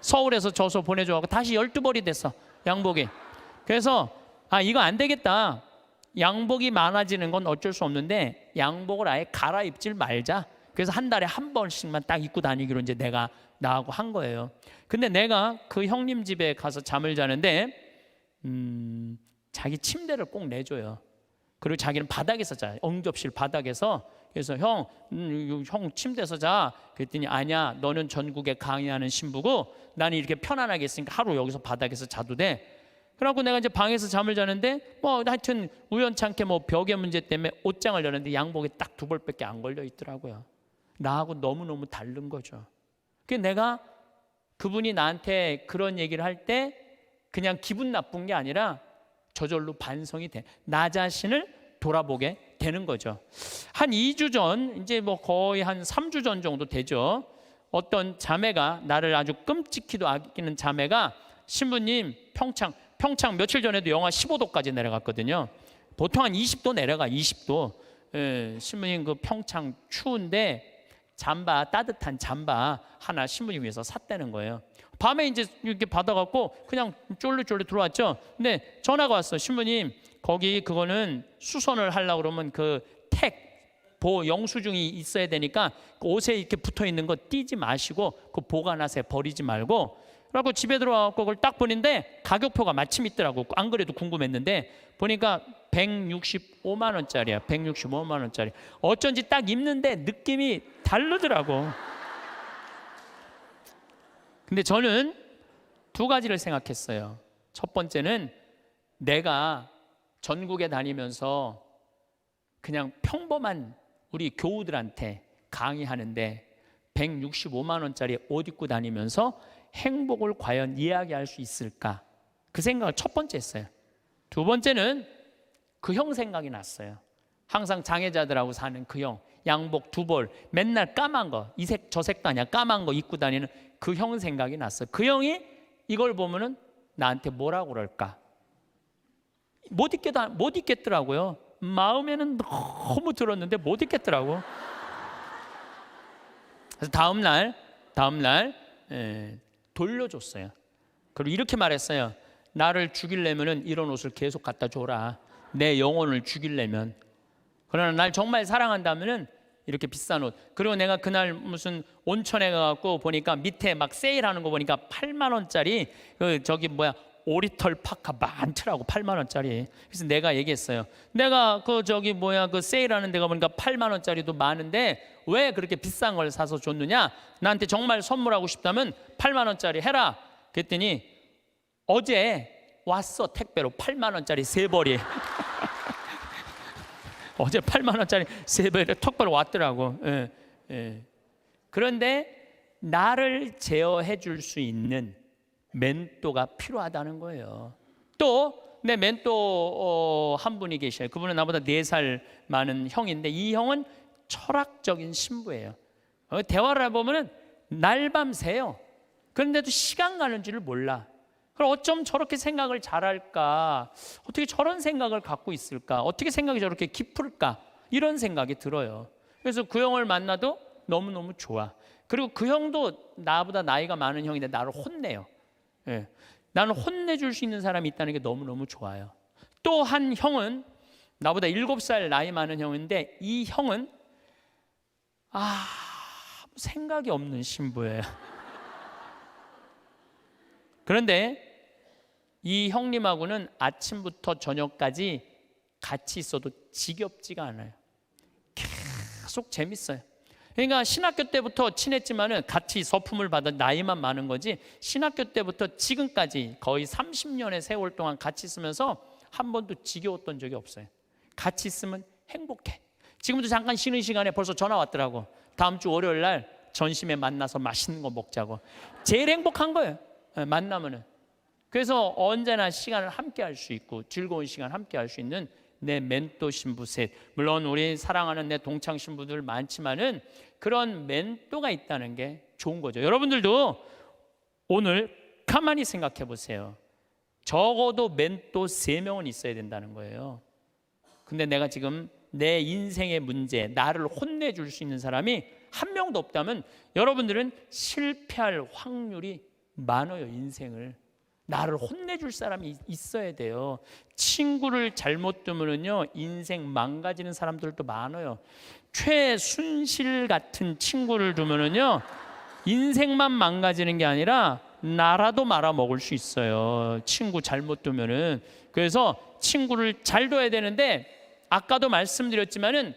Speaker 1: 서울에서 져서 보내줘갖고 다시 12벌이 됐어 양복이. 그래서 이거 안 되겠다. 양복이 많아지는 건 어쩔 수 없는데 양복을 아예 갈아입질 말자. 그래서 한 달에 한 번씩만 딱 입고 다니기로 이제 내가 나하고 한 거예요. 근데 내가 그 형님 집에 가서 잠을 자는데 자기 침대를 꼭 내줘요. 그리고 자기는 바닥에서 자요. 응접실 바닥에서. 그래서 형 침대에서 자. 그랬더니 아니야, 너는 전국에 강의하는 신부고 나는 이렇게 편안하게 있으니까 하루 여기서 바닥에서 자도 돼. 그래갖고 내가 이제 방에서 잠을 자는데 뭐 하여튼 우연찮게 뭐 벽의 문제 때문에 옷장을 열었는데 양복이 딱 2벌밖에 안 걸려 있더라고요. 나하고 너무너무 다른 거죠. 그래서 내가 그분이 나한테 그런 얘기를 할 때 그냥 기분 나쁜 게 아니라 저절로 반성이 돼. 나 자신을 돌아보게 되는 거죠. 한 2주 전, 이제 뭐 거의 한 3주 전 정도 되죠. 어떤 자매가, 나를 아주 끔찍히도 아끼는 자매가, 신부님 평창 며칠 전에도 영하 15도까지 내려갔거든요. 보통 한 20도 내려가. 20도. 신부님 그 평창 추운데 잠바, 따뜻한 잠바 하나 신부님 위해서 샀다는 거예요. 밤에 이제 이렇게 받아갖고 그냥 쫄르쫄르 들어왔죠. 근데 전화가 왔어. 신부님 거기 그거는 수선을 하려고 그러면 그 영수증이 있어야 되니까 그 옷에 이렇게 붙어 있는 거 띄지 마시고 그 보관하세요. 버리지 말고. 그래갖고 집에 들어와서 그걸 딱 보는데 가격표가 마침 있더라고. 안 그래도 궁금했는데 보니까 165만 원짜리야. 165만 원짜리. 어쩐지 딱 입는데 느낌이 다르더라고. 근데 저는 2가지를 생각했어요. 첫 번째는 내가 전국에 다니면서 그냥 평범한 우리 교우들한테 강의하는데 165만 원짜리 옷 입고 다니면서 행복을 과연 이야기할 수 있을까? 그 생각을 첫 번째 했어요. 두 번째는 그 형 생각이 났어요. 항상 장애자들하고 사는 그 형, 양복 두 벌, 맨날 까만 거, 이 색 저 색도 아니야, 까만 거 입고 다니는 그 형 생각이 났어요. 그 형이 이걸 보면은 나한테 뭐라고 그럴까? 못 잊겠더라고요. 마음에는 너무 들었는데 못 잊겠더라고. 그래서 다음 날 돌려줬어요. 그리고 이렇게 말했어요. 나를 죽이려면은 이런 옷을 계속 갖다 줘라. 내 영혼을 죽이려면. 그러나 날 정말 사랑한다면은 이렇게 비싼 옷. 그리고 내가 그날 무슨 온천에 가갖고 보니까 밑에 막 세일하는 거 보니까 8만 원짜리 그 저기 뭐야 오리털 파카 많더라고. 8만 원짜리. 그래서 내가 얘기했어요. 내가 그 저기 뭐야 그 세일하는 데가 보니까 8만 원짜리도 많은데 왜 그렇게 비싼 걸 사서 줬느냐? 나한테 정말 선물하고 싶다면 8만 원짜리 해라. 그랬더니 어제 왔어. 택배로 8만 원짜리 세 벌이. 어제 8만 원짜리 세 벌이 택배로 왔더라고. 예, 예. 그런데 나를 제어해 줄 수 있는 멘토가 필요하다는 거예요. 또 내 멘토 한 분이 계셔요. 그분은 나보다 4살 많은 형인데 이 형은 철학적인 신부예요. 대화를 해보면 날밤 새요. 그런데도 시간 가는 줄을 몰라. 그럼 어쩜 저렇게 생각을 잘할까? 어떻게 저런 생각을 갖고 있을까? 어떻게 생각이 저렇게 깊을까? 이런 생각이 들어요. 그래서 그 형을 만나도 너무너무 좋아. 그리고 그 형도 나보다 나이가 많은 형인데 나를 혼내요. 예. 나는 혼내줄 수 있는 사람이 있다는 게 너무너무 좋아요. 또 한 형은 나보다 7살 나이 많은 형인데 이 형은 생각이 없는 신부예요. 그런데 이 형님하고는 아침부터 저녁까지 같이 있어도 지겹지가 않아요. 계속 재밌어요. 그러니까 신학교 때부터 친했지만은 같이 서품을 받아 나이만 많은 거지 신학교 때부터 지금까지 거의 30년의 세월 동안 같이 있으면서 한 번도 지겨웠던 적이 없어요. 같이 있으면 행복해. 지금도 잠깐 쉬는 시간에 벌써 전화 왔더라고. 다음 주 월요일 날 전심에 만나서 맛있는 거 먹자고. 제일 행복한 거예요. 만나면은. 그래서 언제나 시간을 함께 할 수 있고 즐거운 시간 함께 할 수 있는 내 멘토 신부 셋. 물론 우리 사랑하는 내 동창 신부들 많지만은 그런 멘토가 있다는 게 좋은 거죠. 여러분들도 오늘 가만히 생각해 보세요. 적어도 멘토 3명은 있어야 된다는 거예요. 근데 내가 지금 내 인생의 문제, 나를 혼내줄 수 있는 사람이 한 명도 없다면 여러분들은 실패할 확률이 많아요. 인생을. 나를 혼내줄 사람이 있어야 돼요. 친구를 잘못 두면요 인생 망가지는 사람들도 많아요. 최순실 같은 친구를 두면요 인생만 망가지는 게 아니라 나라도 말아먹을 수 있어요. 친구 잘못 두면은. 그래서 친구를 잘 둬야 되는데 아까도 말씀드렸지만은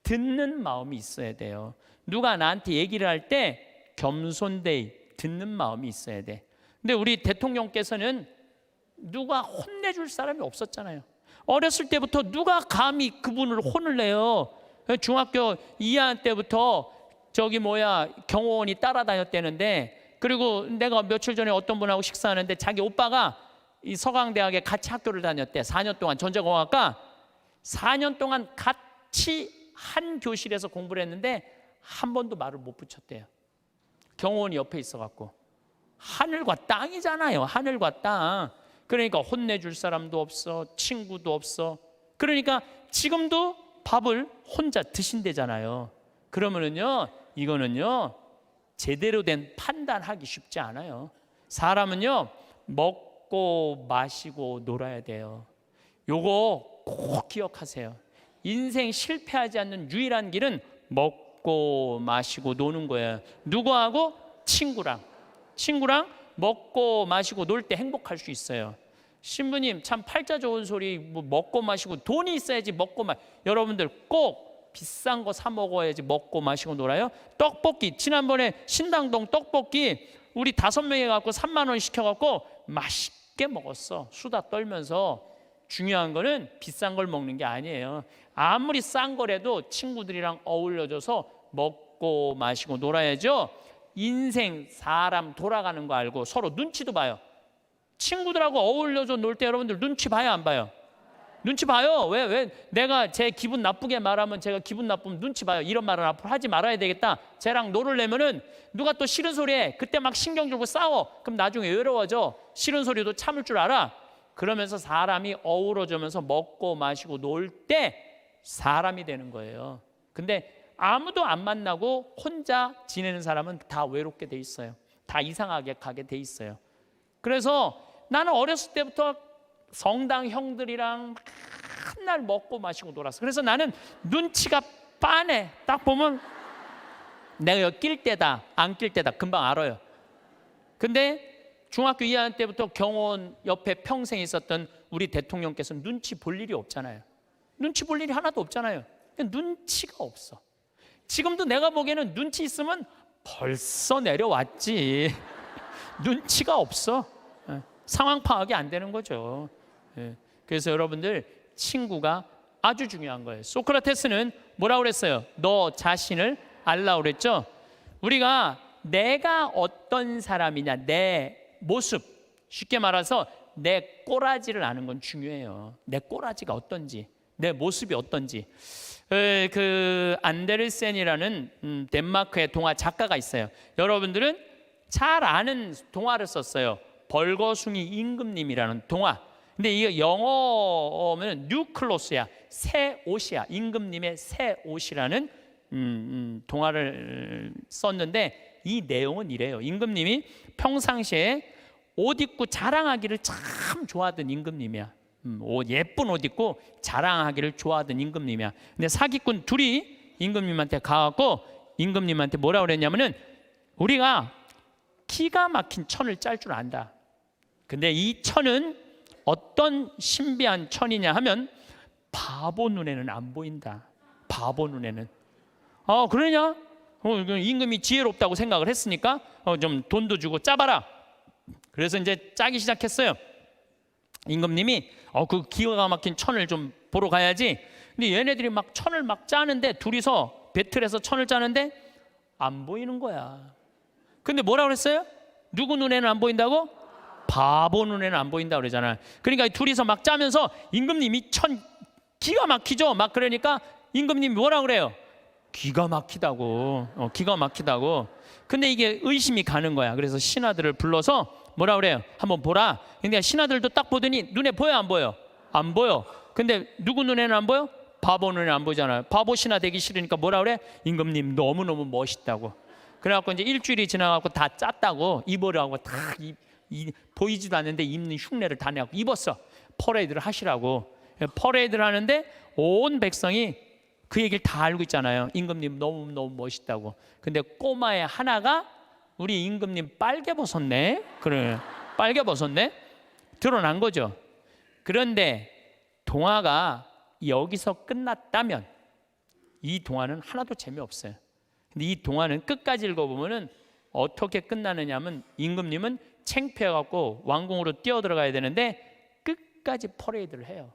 Speaker 1: 듣는 마음이 있어야 돼요. 누가 나한테 얘기를 할 때 겸손되이 듣는 마음이 있어야 돼. 근데 우리 대통령께서는 누가 혼내줄 사람이 없었잖아요. 어렸을 때부터 누가 감히 그분을 혼을 내요. 중학교 2학년 때부터 경호원이 따라다녔다는데 그리고 내가 며칠 전에 어떤 분하고 식사하는데 자기 오빠가 이 서강대학에 같이 학교를 다녔대. 4년 동안 전자공학과 4년 동안 같이 한 교실에서 공부를 했는데 한 번도 말을 못 붙였대요. 경호원이 옆에 있어갖고. 하늘과 땅이잖아요. 하늘과 땅. 그러니까 혼내줄 사람도 없어. 친구도 없어. 그러니까 지금도 밥을 혼자 드신대잖아요. 그러면은요 이거는요 제대로 된 판단하기 쉽지 않아요. 사람은요 먹고 마시고 놀아야 돼요. 요거 꼭 기억하세요. 인생 실패하지 않는 유일한 길은 먹고 마시고 노는 거예요. 누구하고? 친구랑 먹고 마시고 놀 때 행복할 수 있어요. 신부님 참 팔자 좋은 소리. 뭐 먹고 마시고 돈이 있어야지 여러분들 꼭 비싼 거 사 먹어야지 먹고 마시고 놀아요. 떡볶이 지난번에 신당동 떡볶이 우리 5명이 갖고 3만 원 시켜갖고 맛있게 먹었어. 수다 떨면서. 중요한 거는 비싼 걸 먹는 게 아니에요. 아무리 싼 거라도 친구들이랑 어울려져서 먹고 마시고 놀아야죠. 인생 사람 돌아가는 거 알고 서로 눈치도 봐요. 친구들하고 어울려서 놀 때 여러분들 눈치 봐요, 안 봐요? 눈치 봐요. 왜 내가 제 기분 나쁘게 말하면 제가 기분 나쁘면 눈치 봐요. 이런 말은 앞으로 하지 말아야 되겠다. 쟤랑 놀으려면은 누가 또 싫은 소리 해. 그때 막 신경 주고 싸워. 그럼 나중에 외로워져. 싫은 소리도 참을 줄 알아. 그러면서 사람이 어우러지면서 먹고 마시고 놀 때 사람이 되는 거예요. 근데 아무도 안 만나고 혼자 지내는 사람은 다 외롭게 돼 있어요. 다 이상하게 가게 돼 있어요. 그래서 나는 어렸을 때부터 성당 형들이랑 맨날 먹고 마시고 놀았어. 그래서 나는 눈치가 빤해. 딱 보면 내가 여기 낄 때다 안 낄 때다 금방 알아요. 근데 중학교 2학년 때부터 경호원 옆에 평생 있었던 우리 대통령께서 눈치 볼 일이 없잖아요. 눈치 볼 일이 하나도 없잖아요. 눈치가 없어. 지금도 내가 보기에는 눈치 있으면 벌써 내려왔지. 눈치가 없어. 상황 파악이 안 되는 거죠. 그래서 여러분들 친구가 아주 중요한 거예요. 소크라테스는 뭐라고 그랬어요? 너 자신을 알라고 그랬죠. 우리가 내가 어떤 사람이냐, 내 모습, 쉽게 말해서 내 꼬라지를 아는 건 중요해요. 내 꼬라지가 어떤지, 내 모습이 어떤지. 그 안데르센이라는 덴마크의 동화 작가가 있어요. 여러분들은 잘 아는 동화를 썼어요. 벌거숭이 임금님이라는 동화. 근데 이 영어는 뉴클로스야, 새 옷이야. 임금님의 새 옷이라는 동화를 썼는데 이 내용은 이래요. 임금님이 평상시에 옷 입고 자랑하기를 참 좋아하던 임금님이야. 예쁜 옷 입고 자랑하기를 좋아하던 임금님이야. 근데 사기꾼 둘이 임금님한테 가갖고 임금님한테 뭐라고 그랬냐면은 우리가 기가 막힌 천을 짤 줄 안다. 근데 이 천은 어떤 신비한 천이냐 하면 바보 눈에는 안 보인다. 바보 눈에는. 그러냐? 임금이 지혜롭다고 생각을 했으니까 좀 돈도 주고 짜봐라. 그래서 이제 짜기 시작했어요. 임금님이 그 기가 막힌 천을 좀 보러 가야지. 근데 얘네들이 막 천을 막 짜는데 둘이서 배틀해서 천을 짜는데 안 보이는 거야. 근데 뭐라 그랬어요? 누구 눈에는 안 보인다고? 바보 눈에는 안 보인다 그러잖아. 그러니까 둘이서 막 짜면서 임금님이 천 기가 막히죠. 막 그러니까 임금님이 뭐라 그래요? 기가 막히다고. 기가 막히다고. 근데 이게 의심이 가는 거야. 그래서 신하들을 불러서 뭐라 그래요? 한번 보라. 근데 신하들도 딱 보더니 눈에 보여 안 보여? 안 보여. 근데 누구 눈에는 안 보여? 바보 눈에는 안 보잖아요. 바보 신하 되기 싫으니까 뭐라 그래? 임금님 너무너무 멋있다고. 그래갖고 이제 일주일이 지나갖고 다 짰다고 입으라고 다 보이지도 않는데 입는 흉내를 다 내고 입었어. 퍼레이드를 하시라고. 퍼레이드를 하는데 온 백성이 그 얘기를 다 알고 있잖아요. 임금님 너무너무 멋있다고. 근데 꼬마의 하나가 우리 임금님 빨개 벗었네. 그래, 빨개 벗었네. 드러난 거죠. 그런데 동화가 여기서 끝났다면 이 동화는 하나도 재미없어요. 근데 이 동화는 끝까지 읽어보면은 어떻게 끝나느냐 하면 임금님은 창피해갖고 왕궁으로 뛰어들어가야 되는데 끝까지 퍼레이드를 해요.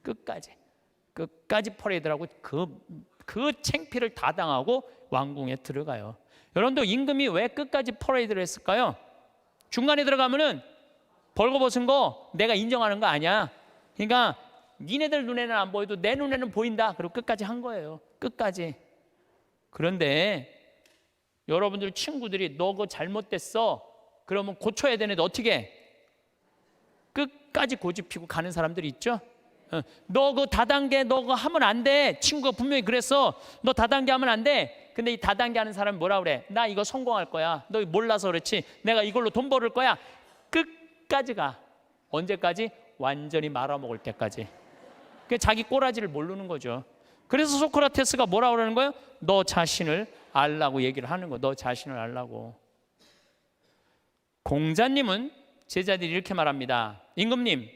Speaker 1: 끝까지 퍼레이드를 하고 그 창피를 다 당하고 왕궁에 들어가요. 여러분도 임금이 왜 끝까지 퍼레이드를 했을까요? 중간에 들어가면은 벌거벗은 거 내가 인정하는 거 아니야. 그러니까 니네들 눈에는 안 보여도 내 눈에는 보인다. 그리고 끝까지 한 거예요. 끝까지. 그런데 여러분들 친구들이 너 그거 잘못됐어. 그러면 고쳐야 되는데 어떻게 해? 끝까지 고집피고 가는 사람들이 있죠. 너 그거 다단계 너 그거 하면 안 돼. 친구가 분명히 그랬어. 너 다단계 하면 안 돼. 근데 이 다단계 하는 사람이 뭐라 그래? 나 이거 성공할 거야. 너 몰라서 그렇지. 내가 이걸로 돈 벌을 거야. 끝까지 가. 언제까지? 완전히 말아먹을 때까지. 그게 자기 꼬라지를 모르는 거죠. 그래서 소크라테스가 뭐라 그러는 거예요? 너 자신을 알라고 얘기를 하는 거. 너 자신을 알라고. 공자님은 제자들이 이렇게 말합니다. 임금님,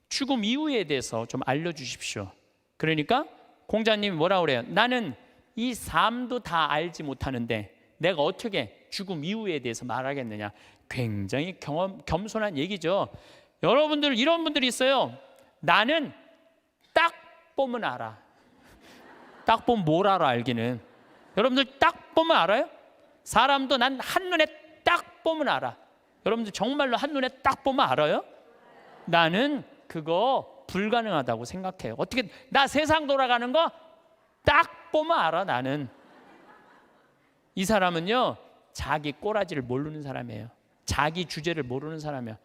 Speaker 1: 죽음 이후에 대해서 좀 알려주십시오. 그러니까 공자님이 뭐라 그래요? 나는 이 삶도 다 알지 못하는데 내가 어떻게 죽음 이후에 대해서 말하겠느냐. 굉장히 겸손한 얘기죠. 여러분들 이런 분들이 있어요. 나는 딱 보면 알아. 딱 보면 뭘 알아 알기는. 여러분들 딱 보면 알아요? 사람도 난 한눈에 딱 보면 알아. 여러분들 정말로 한눈에 딱 보면 알아요? 나는 그거 불가능하다고 생각해요. 어떻게 나 세상 돌아가는 거 딱 보면 알아. 나는 이 사람은요 자기 꼬라지를 모르는 사람이에요. 자기 주제를 모르는 사람이에요.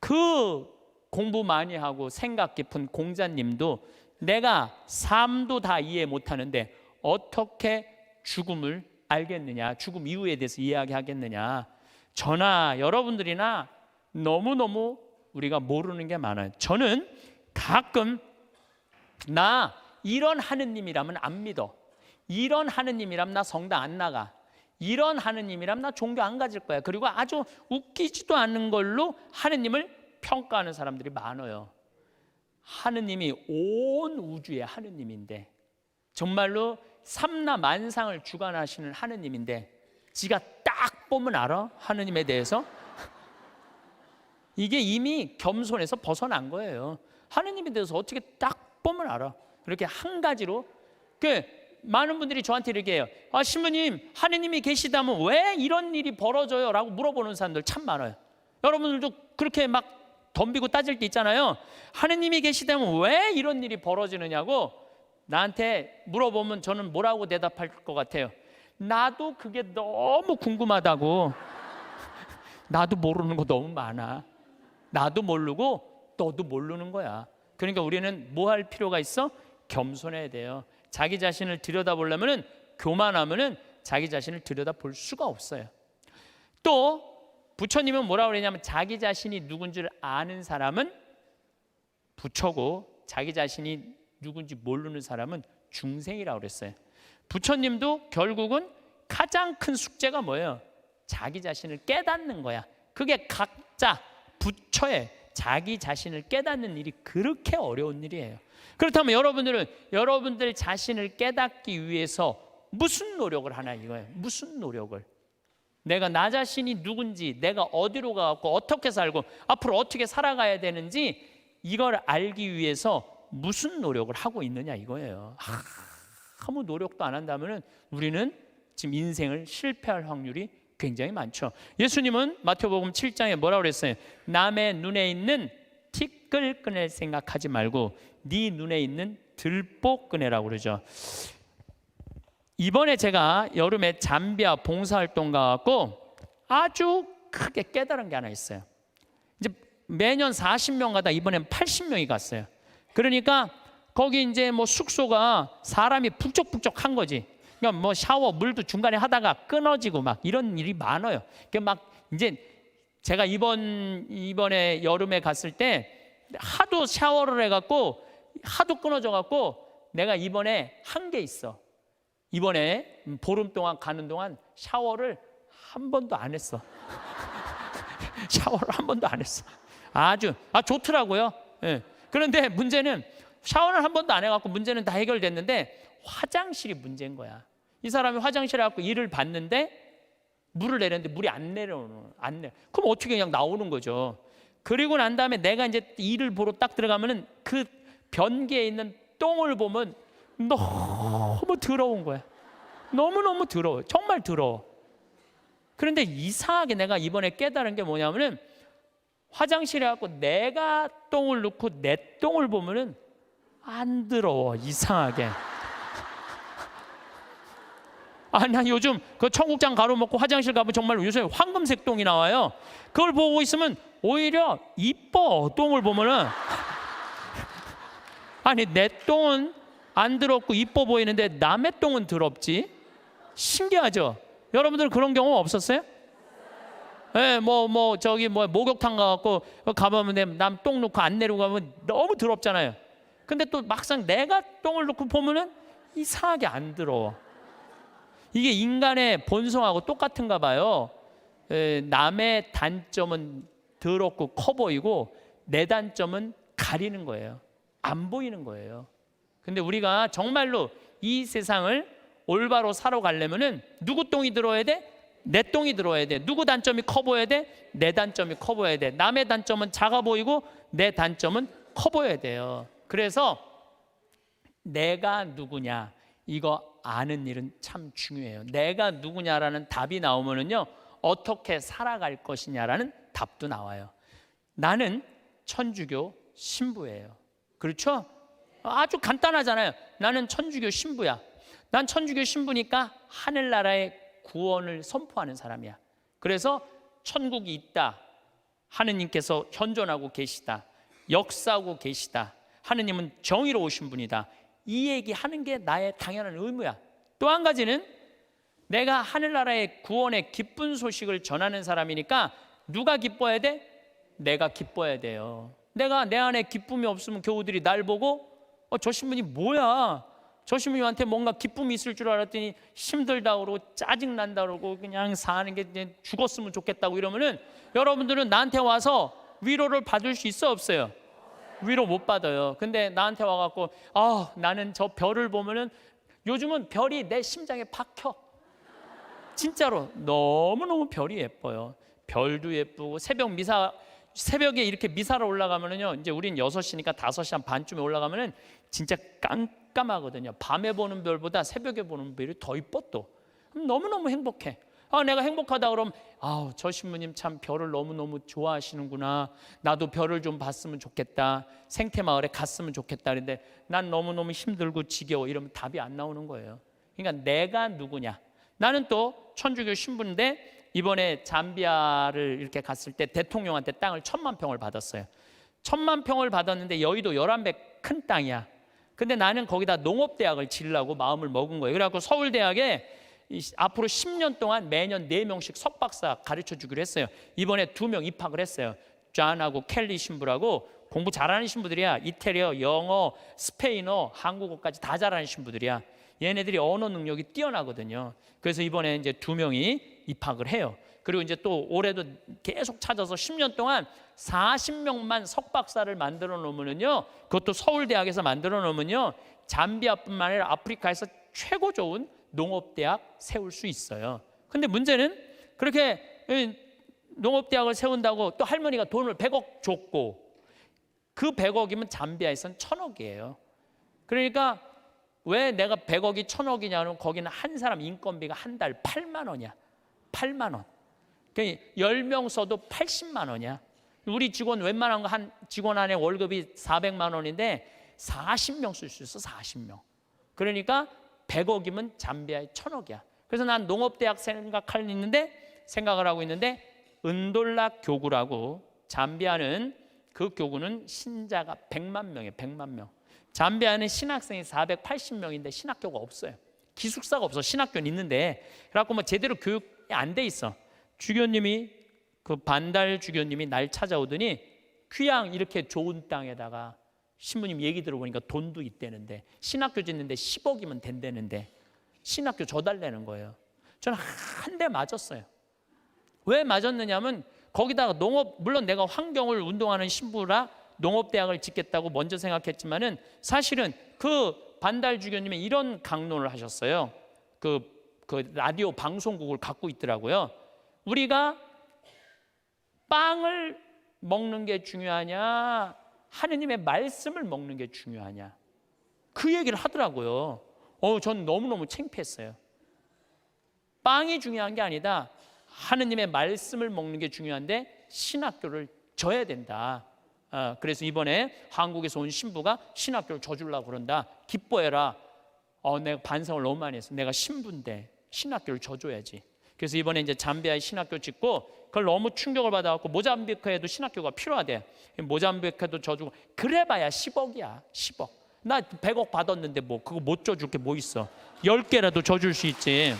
Speaker 1: 그 공부 많이 하고 생각 깊은 공자님도 내가 삶도 다 이해 못하는데 어떻게 죽음을 알겠느냐, 죽음 이후에 대해서 이야기하겠느냐. 저나 여러분들이나 너무너무 우리가 모르는 게 많아요. 저는 가끔 나 이런 하느님이라면 안 믿어, 이런 하느님이라면 나 성당 안 나가, 이런 하느님이라면 나 종교 안 가질 거야, 그리고 아주 웃기지도 않는 걸로 하느님을 평가하는 사람들이 많아요. 하느님이 온 우주의 하느님인데, 정말로 삼라 만상을 주관하시는 하느님인데 지가 딱 보면 알아? 하느님에 대해서? 이게 이미 겸손에서 벗어난 거예요. 하느님에 대해서 어떻게 딱 보면 알아? 그렇게 한 가지로. 많은 분들이 저한테 이렇게 해요. 아, 신부님, 하느님이 계시다면 왜 이런 일이 벌어져요? 라고 물어보는 사람들 참 많아요. 여러분들도 그렇게 막 덤비고 따질 때 있잖아요. 하느님이 계시다면 왜 이런 일이 벌어지느냐고 나한테 물어보면 저는 뭐라고 대답할 것 같아요? 나도 그게 너무 궁금하다고. 나도 모르는 거 너무 많아. 나도 모르고 너도 모르는 거야. 그러니까 우리는 뭐 할 필요가 있어? 겸손해야 돼요. 자기 자신을 들여다보려면, 교만하면 자기 자신을 들여다볼 수가 없어요. 또 부처님은 뭐라고 그러냐면 자기 자신이 누군지를 아는 사람은 부처고 자기 자신이 누군지 모르는 사람은 중생이라고 그랬어요. 부처님도 결국은 가장 큰 숙제가 뭐예요? 자기 자신을 깨닫는 거야. 그게 각자 부처의 자기 자신을 깨닫는 일이 그렇게 어려운 일이에요. 그렇다면 여러분들은 여러분들 자신을 깨닫기 위해서 무슨 노력을 하나 이거예요. 무슨 노력을? 내가 나 자신이 누군지, 내가 어디로 가고 어떻게 살고 앞으로 어떻게 살아가야 되는지 이걸 알기 위해서 무슨 노력을 하고 있느냐 이거예요. 아무 노력도 안 한다면 우리는 지금 인생을 실패할 확률이 굉장히 많죠. 예수님은 마태복음 7장에 뭐라고 그랬어요? 남의 눈에 있는 티끌 꺼낼 생각하지 말고 네 눈에 있는 들보 꺼내라고 그러죠. 이번에 제가 여름에 잠비아 봉사활동 가고 아주 크게 깨달은 게 하나 있어요. 이제 매년 40명 가다 이번엔 80명이 갔어요. 그러니까 거기 이제 뭐 숙소가 사람이 북적북적한 거지. 그러니까 뭐 샤워 물도 중간에 하다가 끊어지고 막 이런 일이 많아요. 그러니까 막 이제 제가 이번에 여름에 갔을 때 하도 샤워를 해갖고 하도 끊어져갖고 내가 이번에 한 게 있어. 이번에 보름 동안 가는 동안 샤워를 한 번도 안 했어. 샤워를 한 번도 안 했어. 아주 좋더라고요. 예. 그런데 문제는 샤워를 한 번도 안 해갖고 문제는 다 해결됐는데 화장실이 문제인 거야. 이 사람이 화장실에 갖고 일을 봤는데 물을 내렸는데 물이 안 내려. 그럼 어떻게 그냥 나오는 거죠. 그리고 난 다음에 내가 이제 일을 보러 딱 들어가면은 그 변기에 있는 똥을 보면 너무 더러운 거야. 너무너무 더러워. 정말 더러워. 그런데 이상하게 내가 이번에 깨달은 게 뭐냐면은 화장실에 갖고 내가 똥을 넣고 내 똥을 보면은 안 더러워. 이상하게. 나 요즘 그 청국장 가루 먹고 화장실 가면 정말 요새 황금색 똥이 나와요. 그걸 보고 있으면 오히려 이뻐. 똥을 보면은 아니 내 똥은 안 더럽고 이뻐 보이는데 남의 똥은 더럽지. 신기하죠? 여러분들 그런 경험 없었어요? 예, 저기 목욕탕 가갖고 가보면 남 똥 놓고 안 내리고 가면 너무 더럽잖아요. 근데 또 막상 내가 똥을 놓고 보면은 이상하게 안 더러워. 이게 인간의 본성하고 똑같은가 봐요. 남의 단점은 더럽고 커 보이고 내 단점은 가리는 거예요. 안 보이는 거예요. 근데 우리가 정말로 이 세상을 올바로 살아가려면은 누구 똥이 들어야 돼? 내 똥이 들어야 돼. 누구 단점이 커 보여야 돼? 내 단점이 커 보여야 돼. 남의 단점은 작아 보이고 내 단점은 커 보여야 돼요. 그래서 내가 누구냐, 이거 아는 일은 참 중요해요. 내가 누구냐라는 답이 나오면은요, 어떻게 살아갈 것이냐라는 답도 나와요. 나는 천주교 신부예요. 그렇죠? 아주 간단하잖아요. 나는 천주교 신부야. 난 천주교 신부니까 하늘나라의 구원을 선포하는 사람이야. 그래서 천국이 있다, 하느님께서 현존하고 계시다, 역사하고 계시다, 하느님은 정의로우신 분이다, 이 얘기하는 게 나의 당연한 의무야. 또 한 가지는 내가 하늘나라의 구원의 기쁜 소식을 전하는 사람이니까 누가 기뻐해야 돼? 내가 기뻐해야 돼요. 내가 내 안에 기쁨이 없으면 교우들이 날 보고 저 신부님 뭐야? 저 신부님한테 뭔가 기쁨이 있을 줄 알았더니 힘들다 그러고 짜증난다 그러고 그냥 사는 게 죽었으면 좋겠다고 이러면은 여러분들은 나한테 와서 위로를 받을 수 있어 없어요? 위로 못 받아요. 근데 나한테 와갖고 나는 저 별을 보면은 요즘은 별이 내 심장에 박혀. 진짜로 너무너무 별이 예뻐요. 별도 예쁘고 새벽에 이렇게 미사를 올라가면은요, 이제 우린 6시니까 5시 한 반쯤에 올라가면은 진짜 깜깜하거든요. 밤에 보는 별보다 새벽에 보는 별이 더 이뻐. 또 너무너무 행복해. 내가 행복하다 그러면 저 신부님 참 별을 너무너무 좋아하시는구나, 나도 별을 좀 봤으면 좋겠다, 생태마을에 갔으면 좋겠다. 그런데 난 너무너무 힘들고 지겨워 이러면 답이 안 나오는 거예요. 그러니까 내가 누구냐. 나는 또 천주교 신부인데 이번에 잠비아를 이렇게 갔을 때 대통령한테 땅을 1,000만 평을 받았어요. 1,000만 평을 받았는데 여의도 11배 큰 땅이야. 근데 나는 거기다 농업대학을 지으려고 마음을 먹은 거예요. 그래갖고 서울대학에 앞으로 10년 동안 매년 4명씩 석박사 가르쳐 주기로 했어요. 이번에 2명 입학을 했어요. 존하고 켈리 신부라고 공부 잘하는 신부들이야. 이태리어, 영어, 스페인어, 한국어까지 다 잘하는 신부들이야. 얘네들이 언어 능력이 뛰어나거든요. 그래서 이번에 이제 2명이 입학을 해요. 그리고 이제 또 올해도 계속 찾아서 10년 동안 40명만 석박사를 만들어 놓으면요, 그것도 서울대학에서 만들어 놓으면요, 잠비아뿐만 아니라 아프리카에서 최고 좋은 농업대학 세울 수 있어요. 근데 문제는 그렇게 농업대학을 세운다고 또 할머니가 돈을 100억 줬고, 그 100억이면 잠비아에선 1,000억이에요. 그러니까 왜 내가 100억이 1,000억이냐면 거기는 한 사람 인건비가 한 달 8만 원이야. 8만 원. 그러니까 10명 써도 80만 원이야. 우리 직원 웬만한 거 한 직원 안에 월급이 400만 원인데 40명 쓸 수 있어. 40명. 그러니까 100억이면 잠비아에 1,000억이야. 그래서 난 농업대학 생각을 하고 있는데 은돌라 교구라고, 잠비아는 그 교구는 신자가 100만 명이에요. 100만 명. 잠비아는 신학생이 480명인데 신학교가 없어요. 기숙사가 없어. 신학교는 있는데 그래갖고 뭐 제대로 교육이 안 돼 있어. 주교님이, 그 반달 주교님이 날 찾아오더니 귀양 이렇게 좋은 땅에다가 신부님 얘기 들어보니까 돈도 있대는데 신학교 짓는데 10억이면 된다는데 신학교 줘달라는 거예요. 저는 한 대 맞았어요. 왜 맞았느냐면 거기다가 물론 내가 환경을 운동하는 신부라 농업대학을 짓겠다고 먼저 생각했지만은 사실은 그 반달 주교님이 이런 강론을 하셨어요. 그 라디오 방송국을 갖고 있더라고요. 우리가 빵을 먹는 게 중요하냐, 하느님의 말씀을 먹는 게 중요하냐, 그 얘기를 하더라고요. 전 너무너무 창피했어요. 빵이 중요한 게 아니다, 하느님의 말씀을 먹는 게 중요한데 신학교를 져야 된다. 그래서 이번에 한국에서 온 신부가 신학교를 져주려고 그런다. 기뻐해라. 내가 반성을 너무 많이 했어. 내가 신부인데 신학교를 져줘야지. 그래서 이번에 이제 잠비아에 신학교 짓고, 그걸 너무 충격을 받아갖고 모잠비크에도 신학교가 필요하대. 모잠비크에도 져주고. 그래봐야 10억이야. 10억. 나 100억 받았는데 뭐 그거 못 져줄 게 뭐 있어. 10개라도 져줄 수 있지.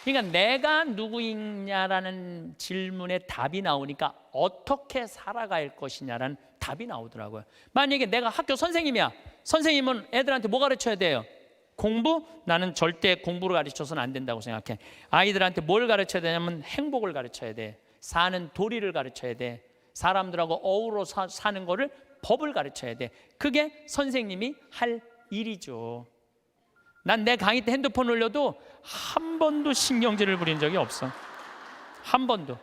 Speaker 1: 그러니까 내가 누구이냐라는 질문에 답이 나오니까 어떻게 살아갈 것이냐라는 답이 나오더라고요. 만약에 내가 학교 선생님이야. 선생님은 애들한테 뭐 가르쳐야 돼요? 공부? 나는 절대 공부를 가르쳐서는 안 된다고 생각해. 아이들한테 뭘 가르쳐야 되냐면 행복을 가르쳐야 돼. 사는 도리를 가르쳐야 돼. 사람들하고 어우러 사는 거를, 법을 가르쳐야 돼. 그게 선생님이 할 일이죠. 난 내 강의 때 핸드폰 올려도 한 번도 신경질을 부린 적이 없어. 한 번도.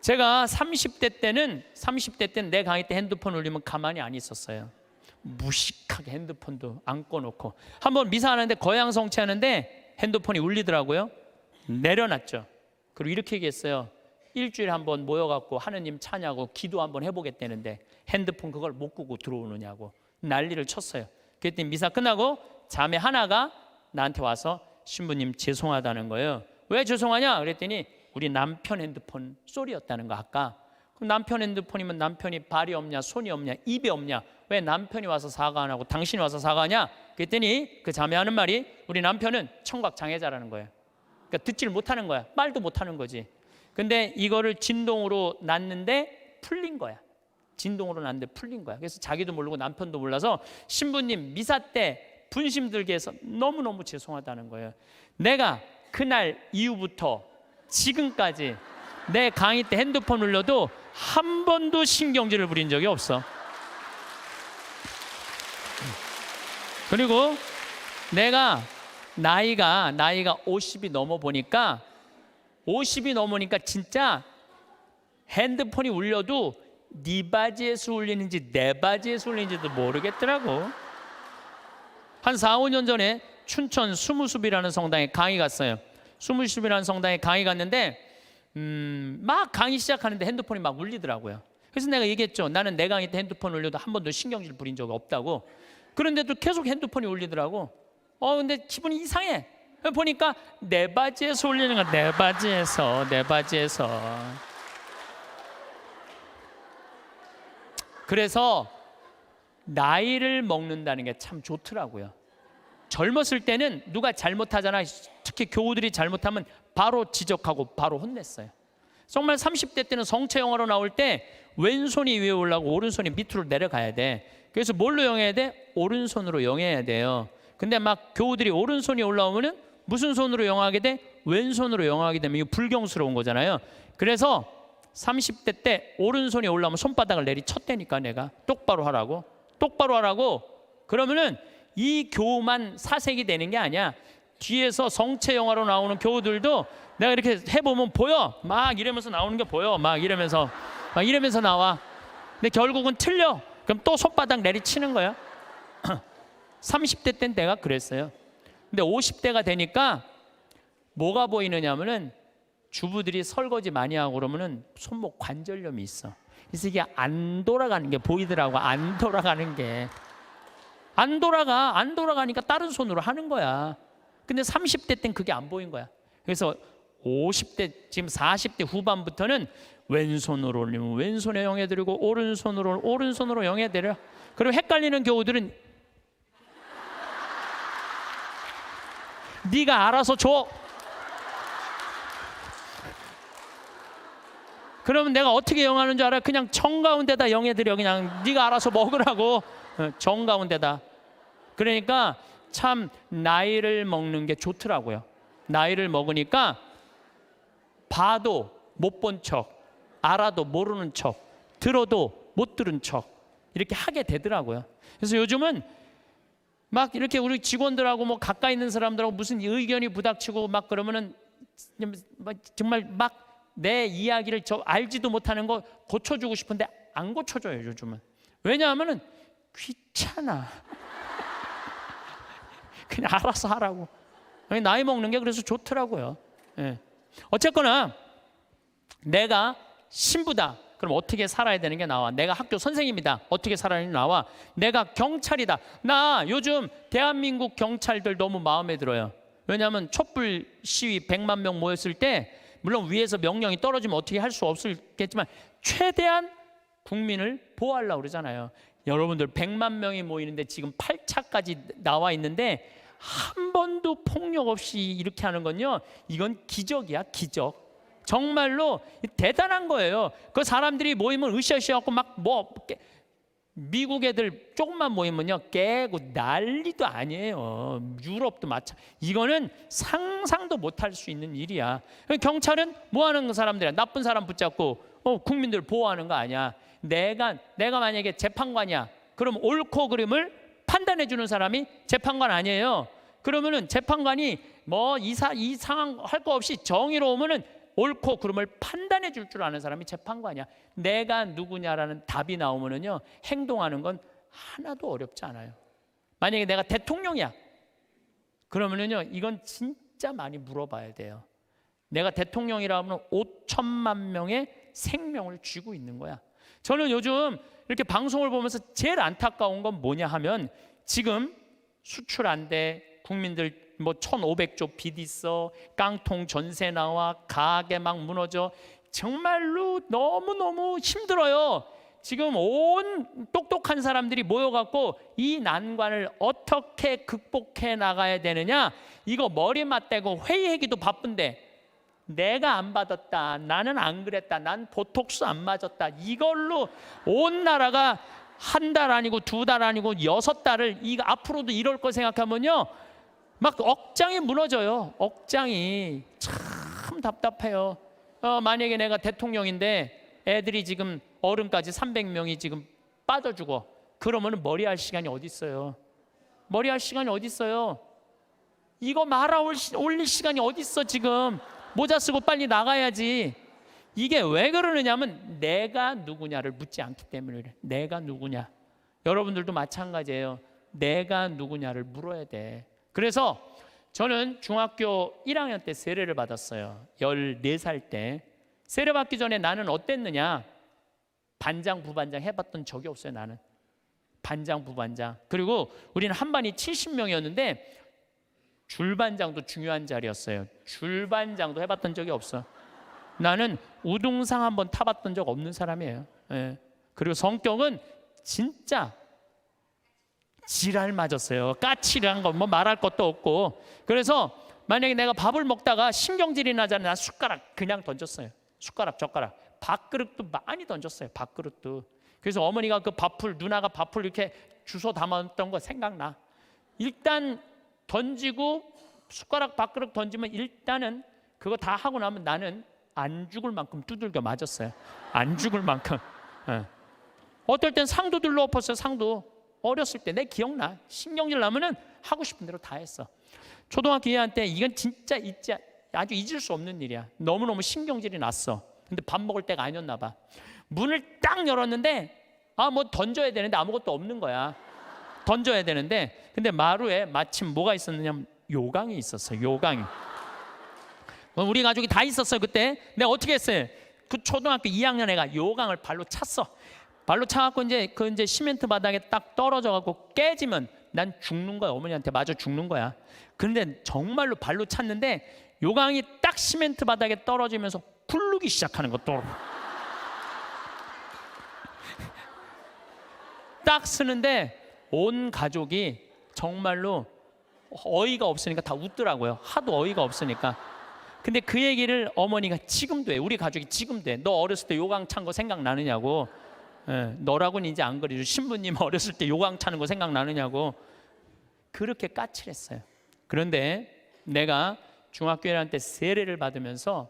Speaker 1: 제가 30대 때는 내 강의 때 핸드폰 울리면 가만히 안 있었어요. 무식하게 핸드폰도 안 꺼놓고, 한번 미사하는데 거양성취하는데 핸드폰이 울리더라고요. 내려놨죠. 그리고 이렇게 얘기했어요. 일주일에 한번 모여갖고 하느님 찬양하고 기도 한번 해보겠다는데 핸드폰 그걸 못 끄고 들어오느냐고 난리를 쳤어요. 그랬더니 미사 끝나고 자매 하나가 나한테 와서 신부님 죄송하다는 거예요. 왜 죄송하냐 그랬더니 우리 남편 핸드폰 소리였다는 거. 아까 그럼 남편 핸드폰이면 남편이 발이 없냐 손이 없냐 입이 없냐, 왜 남편이 와서 사과 안 하고 당신이 와서 사과하냐 그랬더니 그 자매하는 말이 우리 남편은 청각 장애자라는 거예요. 그러니까 듣지를 못하는 거야. 말도 못하는 거지. 근데 이거를 진동으로 놨는데 풀린 거야. 진동으로 놨는데 풀린 거야. 그래서 자기도 모르고 남편도 몰라서 신부님 미사 때 분심 들게 해서 너무너무 죄송하다는 거예요. 내가 그날 이후부터 지금까지 내 강의 때 핸드폰 울려도 한 번도 신경질을 부린 적이 없어. 그리고 내가 나이가 50이 넘어 보니까 50이 넘으니까 진짜 핸드폰이 울려도 네 바지에서 울리는지 내 바지에서 울리는지도 모르겠더라고. 한 4, 5년 전에 춘천 수무숲이라는 성당에 강의 갔어요. 수무숲이라는 성당에 강의 갔는데 막 강의 시작하는데 핸드폰이 막 울리더라고요. 그래서 내가 얘기했죠. 나는 내 강의 때 핸드폰 울려도 한 번도 신경질 부린 적이 없다고. 그런데도 계속 핸드폰이 울리더라고. 근데 기분이 이상해. 보니까 내 바지에서 울리는 거야. 내 바지에서. 그래서 나이를 먹는다는 게 참 좋더라고요. 젊었을 때는 누가 잘못하잖아. 특히 교우들이 잘못하면 바로 지적하고 바로 혼냈어요. 정말 30대 때는 성체 영어로 나올 때 왼손이 위에 올라가고 오른손이 밑으로 내려가야 돼. 그래서 뭘로 영해야 돼? 오른손으로 영해야 돼요. 근데 막 교우들이 오른손이 올라오면은 무슨 손으로 영하게 돼? 왼손으로 영하게 되면 이거 불경스러운 거잖아요. 그래서 30대 때 오른손이 올라오면 손바닥을 내리쳤다니까. 내가 똑바로 하라고. 그러면은 이 교우만 사색이 되는 게 아니야. 뒤에서 성체 영화로 나오는 교우들도 내가 이렇게 해보면 보여. 막 이러면서 나오는 게 보여. 막 이러면서 나와. 근데 결국은 틀려. 그럼 또 손바닥 내리치는 거야. 30대 때는 내가 그랬어요. 근데 50대가 되니까 뭐가 보이느냐면은 주부들이 설거지 많이 하고 그러면은 손목 관절염이 있어. 그래서 이게 안 돌아가는 게 보이더라고. 안 돌아가니까 다른 손으로 하는 거야. 근데 30대 땐 그게 안 보인 거야. 그래서 50대 지금 40대 후반부터는 왼손으로 올리면 왼손에 영해드리고 오른손으로 영해드려. 그리고 헷갈리는 교우들은 네가 알아서 줘. 그러면 내가 어떻게 영하는 줄 알아? 그냥 정가운데다 영해드려. 그냥 네가 알아서 먹으라고. 정가운데다. 그러니까 참 나이를 먹는 게 좋더라고요. 나이를 먹으니까 봐도 못 본 척, 알아도 모르는 척, 들어도 못 들은 척 이렇게 하게 되더라고요. 그래서 요즘은 막 이렇게 우리 직원들하고 뭐 가까이 있는 사람들하고 무슨 의견이 부닥치고 막 그러면은 정말 막 내 이야기를 알지도 못하는 거 고쳐주고 싶은데 안 고쳐줘요 요즘은. 왜냐하면은 귀찮아. 그냥 알아서 하라고. 나이 먹는 게 그래서 좋더라고요. 예. 어쨌거나 내가 신부다. 그럼 어떻게 살아야 되는 게 나와. 내가 학교 선생님이다. 어떻게 살아야 되는 게 나와. 내가 경찰이다. 나 요즘 대한민국 경찰들 너무 마음에 들어요. 왜냐하면 촛불 시위 100만 명 모였을 때 물론 위에서 명령이 떨어지면 어떻게 할 수 없겠지만 최대한 국민을 보호하려고 그러잖아요. 여러분들 100만 명이 모이는데 지금 8차까지 나와 있는데 한 번도 폭력 없이 이렇게 하는 건요, 이건 기적이야. 기적. 정말로 대단한 거예요. 그 사람들이 모이면 으쌰으쌰 갖고 막 미국 애들 조금만 모이면요 깨고 난리도 아니에요. 유럽도 마찬. 이거는 상상도 못할 수 있는 일이야. 경찰은 뭐 하는 사람들이야? 나쁜 사람 붙잡고 국민들 보호하는 거 아니야. 내가 만약에 재판관이야. 그럼 옳고 그름을 판단해 주는 사람이 재판관 아니에요. 그러면은 재판관이 뭐 이 상황 할 거 없이 정의로우면은 옳고 그름을 판단해 줄 줄 아는 사람이 재판관이야. 내가 누구냐라는 답이 나오면은요, 행동하는 건 하나도 어렵지 않아요. 만약에 내가 대통령이야, 그러면은요, 이건 진짜 많이 물어봐야 돼요. 내가 대통령이라면 5천만 명의 생명을 쥐고 있는 거야. 저는 요즘 이렇게 방송을 보면서 제일 안타까운 건 뭐냐 하면, 지금 수출 안 돼, 국민들 뭐 1,500조 빚 있어, 깡통 전세 나와, 가게 막 무너져, 정말로 너무너무 힘들어요. 지금 온 똑똑한 사람들이 모여갖고 이 난관을 어떻게 극복해 나가야 되느냐, 이거 머리 맞대고 회의하기도 바쁜데, 내가 안 받았다, 나는 안 그랬다, 난 보톡스 안 맞았다, 이걸로 온 나라가 한 달 아니고 2달 아니고 6달을 이거 앞으로도 이럴 거 생각하면요, 막 억장이 무너져요. 억장이 참 답답해요. 만약에 내가 대통령인데 애들이 지금 어른까지 300명이 지금 빠져 죽어, 그러면 머리할 시간이 어디 있어요? 머리할 시간이 어디 있어요? 이거 올릴 시간이 어디 있어? 지금 모자 쓰고 빨리 나가야지. 이게 왜 그러느냐면 내가 누구냐를 묻지 않기 때문에 그래. 내가 누구냐. 여러분들도 마찬가지예요. 내가 누구냐를 물어야 돼. 그래서 저는 중학교 1학년 때 세례를 받았어요. 14살 때. 세례 받기 전에 나는 어땠느냐, 반장 부반장 해봤던 적이 없어요. 나는 반장 부반장. 그리고 우리는 한 반이 70명이었는데 줄반장도 중요한 자리였어요. 줄반장도 해봤던 적이 없어. 나는 우등상 한번 타봤던 적 없는 사람이에요. 예. 그리고 성격은 진짜 지랄 맞았어요. 까칠한 거 뭐 말할 것도 없고. 그래서 만약에 내가 밥을 먹다가 신경질이 나잖아요. 난 숟가락 그냥 던졌어요. 숟가락 젓가락. 밥그릇도 많이 던졌어요. 밥그릇도. 그래서 어머니가 그 밥풀, 누나가 밥풀 이렇게 주워 담았던 거 생각나. 일단 던지고 숟가락 밥그릇 던지면 일단은 그거 다 하고 나면 나는 안 죽을 만큼 두들겨 맞았어요. 안 죽을 만큼. 예. 어떨 땐 상도 들러 엎었어요. 상도. 어렸을 때 내 기억나. 신경질 나면은 하고 싶은 대로 다 했어. 초등학교 2학년 때 이건 진짜 아주 잊을 수 없는 일이야. 너무너무 신경질이 났어. 근데 밥 먹을 때가 아니었나 봐. 문을 딱 열었는데 뭐 던져야 되는데 아무것도 없는 거야. 던져야 되는데, 근데 마루에 마침 뭐가 있었느냐면 요강이 있었어. 요강이. 우리 가족이 다 있었어요. 그때 내가 어떻게 했어요? 그 초등학교 2학년 애가 요강을 발로 찼어. 발로 차갖고 이제 시멘트 바닥에 딱 떨어져갖고 깨지면 난 죽는 거야. 어머니한테 맞아 죽는 거야. 그런데 정말로 발로 찼는데 요강이 딱 시멘트 바닥에 떨어지면서 굴르기 시작하는 거. 딱 쓰는데 온 가족이 정말로 어이가 없으니까 다 웃더라고요. 하도 어이가 없으니까. 근데 그 얘기를 어머니가 지금도 해. 우리 가족이 지금도 해. 너 어렸을 때 요강 찬 거 생각나느냐고. 예, 너라고는 이제 안 그래도 신부님 어렸을 때 요강 차는 거 생각나느냐고. 그렇게 까칠했어요. 그런데 내가 중학교 1학년 때 세례를 받으면서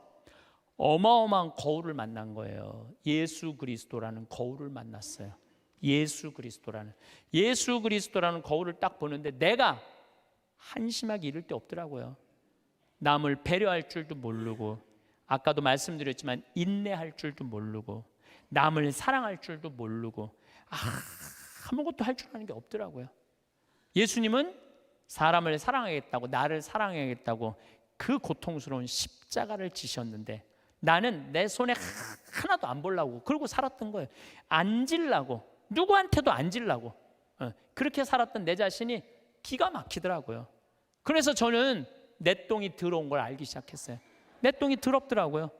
Speaker 1: 어마어마한 거울을 만난 거예요. 예수 그리스도라는 거울을 만났어요. 예수 그리스도라는 거울을 딱 보는데 내가 한심하게 이를 데 없더라고요. 남을 배려할 줄도 모르고, 아까도 말씀드렸지만 인내할 줄도 모르고, 남을 사랑할 줄도 모르고, 아무것도 할 줄 아는 게 없더라고요. 예수님은 사람을 사랑하겠다고, 나를 사랑하겠다고 그 고통스러운 십자가를 지셨는데 나는 내 손에 하나도 안 보려고 그러고 살았던 거예요. 안 질라고, 누구한테도 안 질라고. 그렇게 살았던 내 자신이 기가 막히더라고요. 그래서 저는 내 똥이 더러운 걸 알기 시작했어요. 내 똥이 더럽더라고요.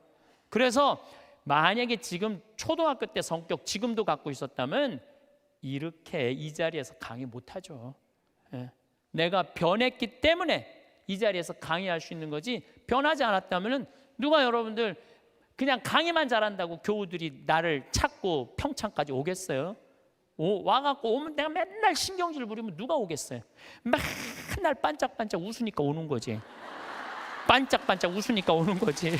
Speaker 1: 그래서 만약에 지금 초등학교 때 성격 지금도 갖고 있었다면 이렇게 이 자리에서 강의 못하죠. 내가 변했기 때문에 이 자리에서 강의할 수 있는 거지, 변하지 않았다면 누가 여러분들 그냥 강의만 잘한다고 교우들이 나를 찾고 평창까지 오겠어요? 와갖고 오면 내가 맨날 신경질 부리면 누가 오겠어요? 맨날 반짝반짝 웃으니까 오는 거지. 반짝반짝 웃으니까 오는 거지.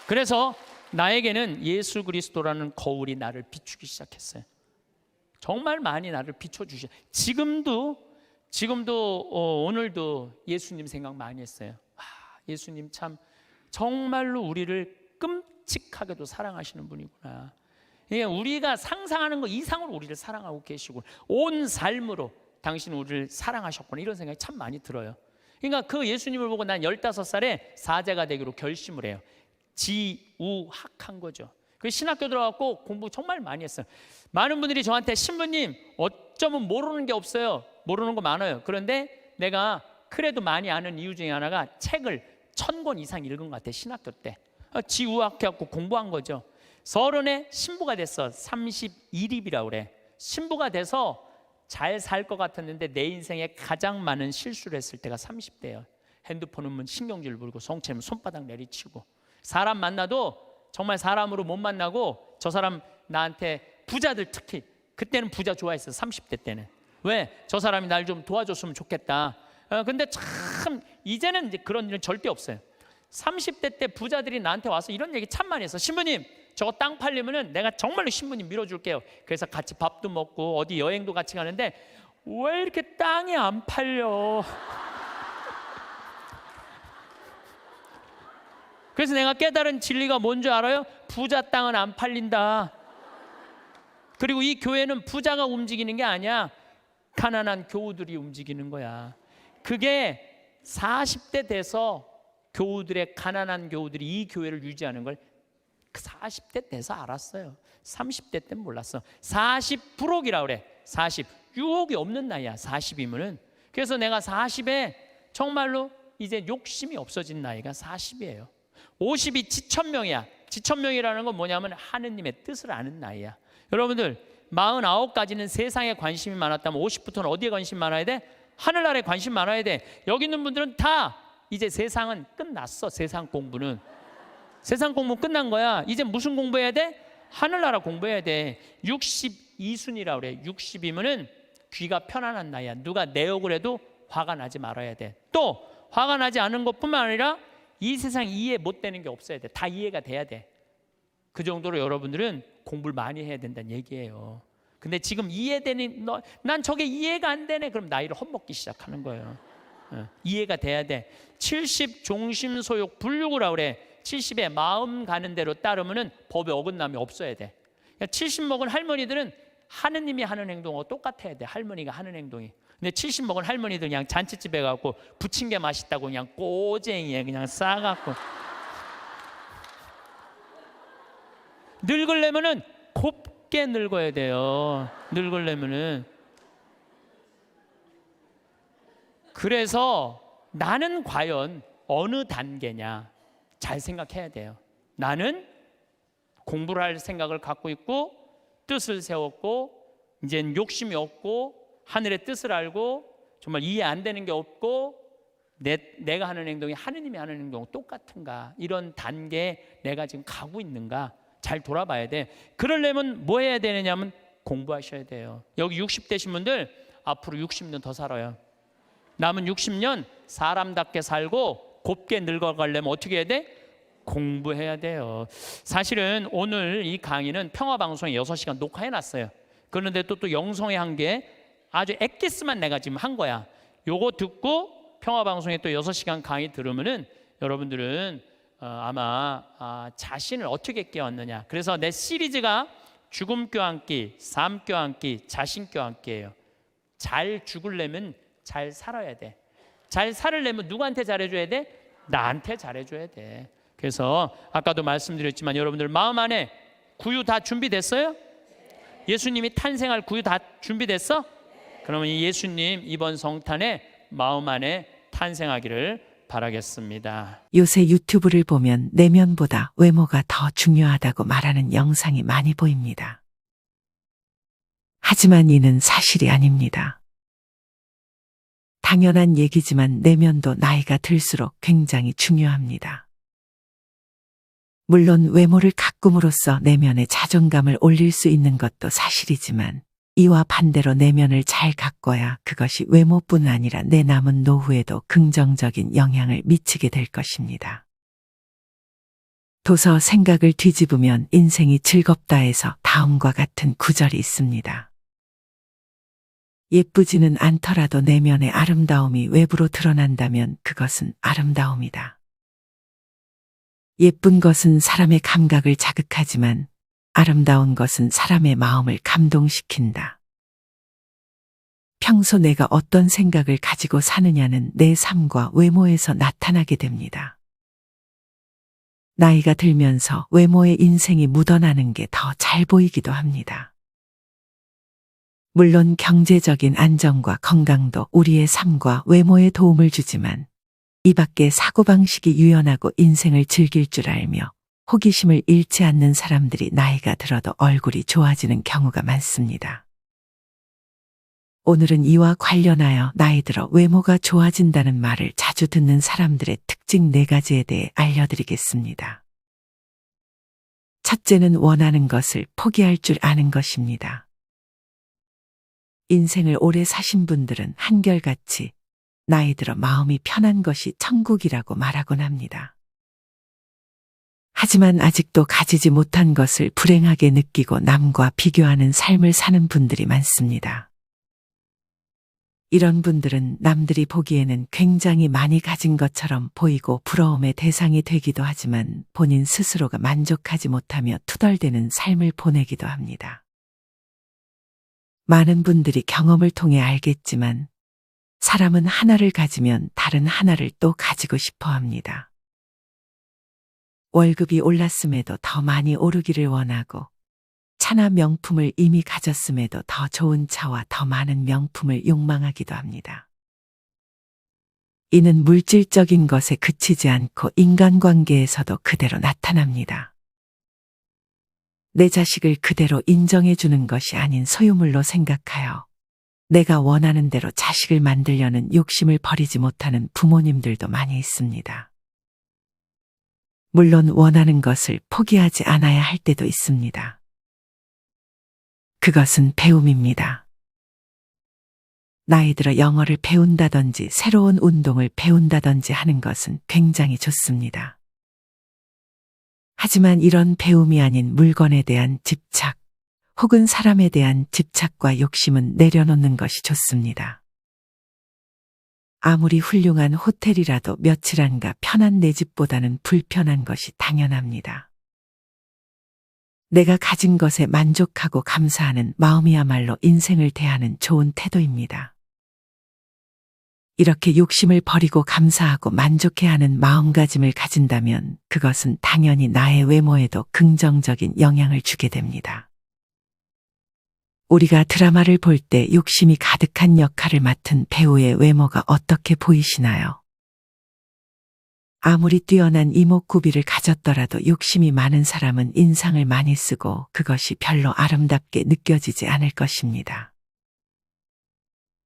Speaker 1: 그래서 나에게는 예수 그리스도라는 거울이 나를 비추기 시작했어요. 정말 많이 나를 비춰주셔. 지금도 지금도 오늘도 예수님 생각 많이 했어요. 예수님 참 정말로 우리를 끔찍하게도 사랑하시는 분이구나. 우리가 상상하는 것 이상으로 우리를 사랑하고 계시고 온 삶으로 당신은 우리를 사랑하셨구나, 이런 생각이 참 많이 들어요. 그러니까 그 예수님을 보고 난 15살에 사제가 되기로 결심을 해요. 지우학한 거죠. 그 신학교 들어갔고 공부 정말 많이 했어요. 많은 분들이 저한테 신부님 어쩌면 모르는 게 없어요, 모르는 거 많아요. 그런데 내가 그래도 많이 아는 이유 중에 하나가 책을 1000권 이상 읽은 것 같아요. 신학교 때 지우학해갖고 공부한 거죠. 30에 신부가 됐어. 31입이라고 그래. 신부가 돼서 잘 살 것 같았는데 내 인생에 가장 많은 실수를 했을 때가 30대예요. 핸드폰 으면 신경질 부리고 성체면 손바닥 내리치고, 사람 만나도 정말 사람으로 못 만나고, 저 사람 나한테, 부자들 특히 그때는 부자 좋아했어. 30대 때는. 왜? 저 사람이 날 좀 도와줬으면 좋겠다. 근데 참 이제는 이제 그런 일은 절대 없어요. 30대 때 부자들이 나한테 와서 이런 얘기 참 많이 했어. 신부님 저거 땅 팔리면은 내가 정말로 신부님 밀어줄게요. 그래서 같이 밥도 먹고 어디 여행도 같이 가는데 왜 이렇게 땅이 안 팔려? 그래서 내가 깨달은 진리가 뭔지 알아요? 부자 땅은 안 팔린다. 그리고 이 교회는 부자가 움직이는 게 아니야. 가난한 교우들이 움직이는 거야. 그게 40대 돼서 교우들의, 가난한 교우들이 이 교회를 유지하는 걸 40대 돼서 알았어요. 30대 때는 몰랐어. 40부록이라고 그래. 40. 유혹이 없는 나이야 40이면은. 그래서 내가 40에 정말로 이제 욕심이 없어진 나이가 40이에요 50이 지천명이야. 지천명이라는 건 뭐냐면 하느님의 뜻을 아는 나이야. 여러분들 49까지는 세상에 관심이 많았다면 50부터는 어디에 관심이 많아야 돼? 하늘나라에 관심 많아야 돼. 여기 있는 분들은 다 이제 세상은 끝났어. 세상 공부는. 세상 공부 끝난 거야. 이제 무슨 공부해야 돼? 하늘나라 공부해야 돼. 62순이라고 그래. 60이면은 귀가 편안한 나이야. 누가 내 욕을 해도 화가 나지 말아야 돼. 또 화가 나지 않은 것뿐만 아니라 이 세상 이해 못 되는 게 없어야 돼. 다 이해가 돼야 돼. 그 정도로 여러분들은 공부를 많이 해야 된다는 얘기예요. 근데 지금 이해되는, 난 저게 이해가 안 되네. 그럼 나이를 헛먹기 시작하는 거예요. 이해가 돼야 돼. 70 종심소욕 불육이라고 그래. 70에 마음 가는 대로 따르면은 법에 어긋남이 없어야 돼. 70 먹은 할머니들은 하느님이 하는 행동하고 똑같아야 돼. 할머니가 하는 행동이. 근데 70 먹은 할머니들 그냥 잔치집에 가고 부친 게 맛있다고 그냥 꼬쟁이에 그냥 싸갖고. 늙으려면은 곱게 늙어야 돼요. 늙으려면은. 그래서 나는 과연 어느 단계냐 잘 생각해야 돼요. 나는 공부를 할 생각을 갖고 있고 뜻을 세웠고 이제는 욕심이 없고 하늘의 뜻을 알고 정말 이해 안 되는 게 없고 내가 하는 행동이 하느님이 하는 행동과 똑같은가, 이런 단계에 내가 지금 가고 있는가 잘 돌아봐야 돼. 그러려면 뭐 해야 되느냐면 공부하셔야 돼요. 여기 60대신 분들 앞으로 60년 더 살아요. 남은 60년 사람답게 살고 곱게 늙어가려면 어떻게 해야 돼? 공부해야 돼요. 사실은 오늘 이 강의는 평화방송에 6시간 녹화해놨어요. 그런데 또 영성에 한 게 아주 엑기스만 내가 지금 한 거야. 요거 듣고 평화방송에 또 6시간 강의 들으면은 여러분들은 아마 자신을 어떻게 깨웠느냐. 그래서 내 시리즈가 죽음 껴안기, 삶 껴안기, 자신 껴안기예요. 잘 죽으려면 잘 살아야 돼. 잘 살으려면 누구한테 잘해줘야 돼? 나한테 잘해줘야 돼. 그래서 아까도 말씀드렸지만 여러분들 마음 안에 구유 다 준비됐어요? 예수님이 탄생할 구유 다 준비됐어? 그러면 이 예수님 이번 성탄에 마음 안에 탄생하기를 바라겠습니다.
Speaker 2: 요새 유튜브를 보면 내면보다 외모가 더 중요하다고 말하는 영상이 많이 보입니다. 하지만 이는 사실이 아닙니다. 당연한 얘기지만 내면도 나이가 들수록 굉장히 중요합니다. 물론 외모를 가꿈으로써 내면의 자존감을 올릴 수 있는 것도 사실이지만 이와 반대로 내면을 잘 가꿔야 그것이 외모뿐 아니라 내 남은 노후에도 긍정적인 영향을 미치게 될 것입니다. 도서 생각을 뒤집으면 인생이 즐겁다에서 다음과 같은 구절이 있습니다. 예쁘지는 않더라도 내면의 아름다움이 외부로 드러난다면 그것은 아름다움이다. 예쁜 것은 사람의 감각을 자극하지만 아름다운 것은 사람의 마음을 감동시킨다. 평소 내가 어떤 생각을 가지고 사느냐는 내 삶과 외모에서 나타나게 됩니다. 나이가 들면서 외모의 인생이 묻어나는 게 더 잘 보이기도 합니다. 물론 경제적인 안정과 건강도 우리의 삶과 외모에 도움을 주지만 이 밖에 사고방식이 유연하고 인생을 즐길 줄 알며 호기심을 잃지 않는 사람들이 나이가 들어도 얼굴이 좋아지는 경우가 많습니다. 오늘은 이와 관련하여 나이 들어 외모가 좋아진다는 말을 자주 듣는 사람들의 특징 4가지에 대해 알려드리겠습니다. 첫째는 원하는 것을 포기할 줄 아는 것입니다. 인생을 오래 사신 분들은 한결같이 나이 들어 마음이 편한 것이 천국이라고 말하곤 합니다. 하지만 아직도 가지지 못한 것을 불행하게 느끼고 남과 비교하는 삶을 사는 분들이 많습니다. 이런 분들은 남들이 보기에는 굉장히 많이 가진 것처럼 보이고 부러움의 대상이 되기도 하지만 본인 스스로가 만족하지 못하며 투덜대는 삶을 보내기도 합니다. 많은 분들이 경험을 통해 알겠지만 사람은 하나를 가지면 다른 하나를 또 가지고 싶어 합니다. 월급이 올랐음에도 더 많이 오르기를 원하고 차나 명품을 이미 가졌음에도 더 좋은 차와 더 많은 명품을 욕망하기도 합니다. 이는 물질적인 것에 그치지 않고 인간관계에서도 그대로 나타납니다. 내 자식을 그대로 인정해 주는 것이 아닌 소유물로 생각하여 내가 원하는 대로 자식을 만들려는 욕심을 버리지 못하는 부모님들도 많이 있습니다. 물론 원하는 것을 포기하지 않아야 할 때도 있습니다. 그것은 배움입니다. 나이 들어 영어를 배운다든지 새로운 운동을 배운다든지 하는 것은 굉장히 좋습니다. 하지만 이런 배움이 아닌 물건에 대한 집착 혹은 사람에 대한 집착과 욕심은 내려놓는 것이 좋습니다. 아무리 훌륭한 호텔이라도 며칠 안가 편한 내 집보다는 불편한 것이 당연합니다. 내가 가진 것에 만족하고 감사하는 마음이야말로 인생을 대하는 좋은 태도입니다. 이렇게 욕심을 버리고 감사하고 만족해야 하는 마음가짐을 가진다면 그것은 당연히 나의 외모에도 긍정적인 영향을 주게 됩니다. 우리가 드라마를 볼 때 욕심이 가득한 역할을 맡은 배우의 외모가 어떻게 보이시나요? 아무리 뛰어난 이목구비를 가졌더라도 욕심이 많은 사람은 인상을 많이 쓰고 그것이 별로 아름답게 느껴지지 않을 것입니다.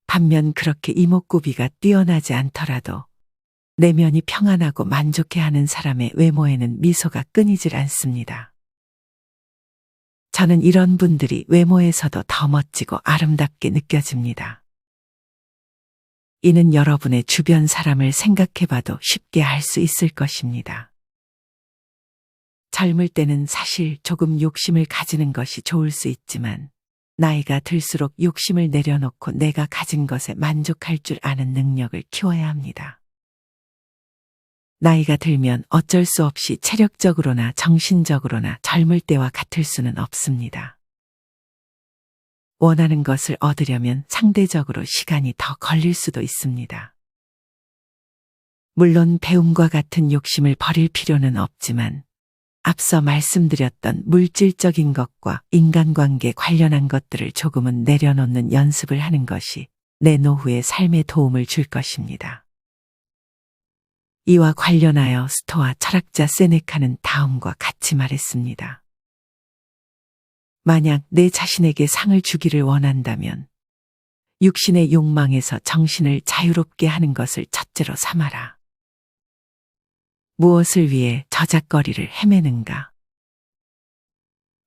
Speaker 2: 반면 그렇게 이목구비가 뛰어나지 않더라도 내면이 평안하고 만족해하는 사람의 외모에는 미소가 끊이질 않습니다. 저는 이런 분들이 외모에서도 더 멋지고 아름답게 느껴집니다. 이는 여러분의 주변 사람을 생각해봐도 쉽게 알 수 있을 것입니다. 젊을 때는 사실 조금 욕심을 가지는 것이 좋을 수 있지만 나이가 들수록 욕심을 내려놓고 내가 가진 것에 만족할 줄 아는 능력을 키워야 합니다. 나이가 들면 어쩔 수 없이 체력적으로나 정신적으로나 젊을 때와 같을 수는 없습니다. 원하는 것을 얻으려면 상대적으로 시간이 더 걸릴 수도 있습니다. 물론 배움과 같은 욕심을 버릴 필요는 없지만 앞서 말씀드렸던 물질적인 것과 인간관계 관련한 것들을 조금은 내려놓는 연습을 하는 것이 내 노후의 삶에 도움을 줄 것입니다. 이와 관련하여 스토아 철학자 세네카는 다음과 같이 말했습니다. 만약 내 자신에게 상을 주기를 원한다면 육신의 욕망에서 정신을 자유롭게 하는 것을 첫째로 삼아라. 무엇을 위해 저작거리를 헤매는가?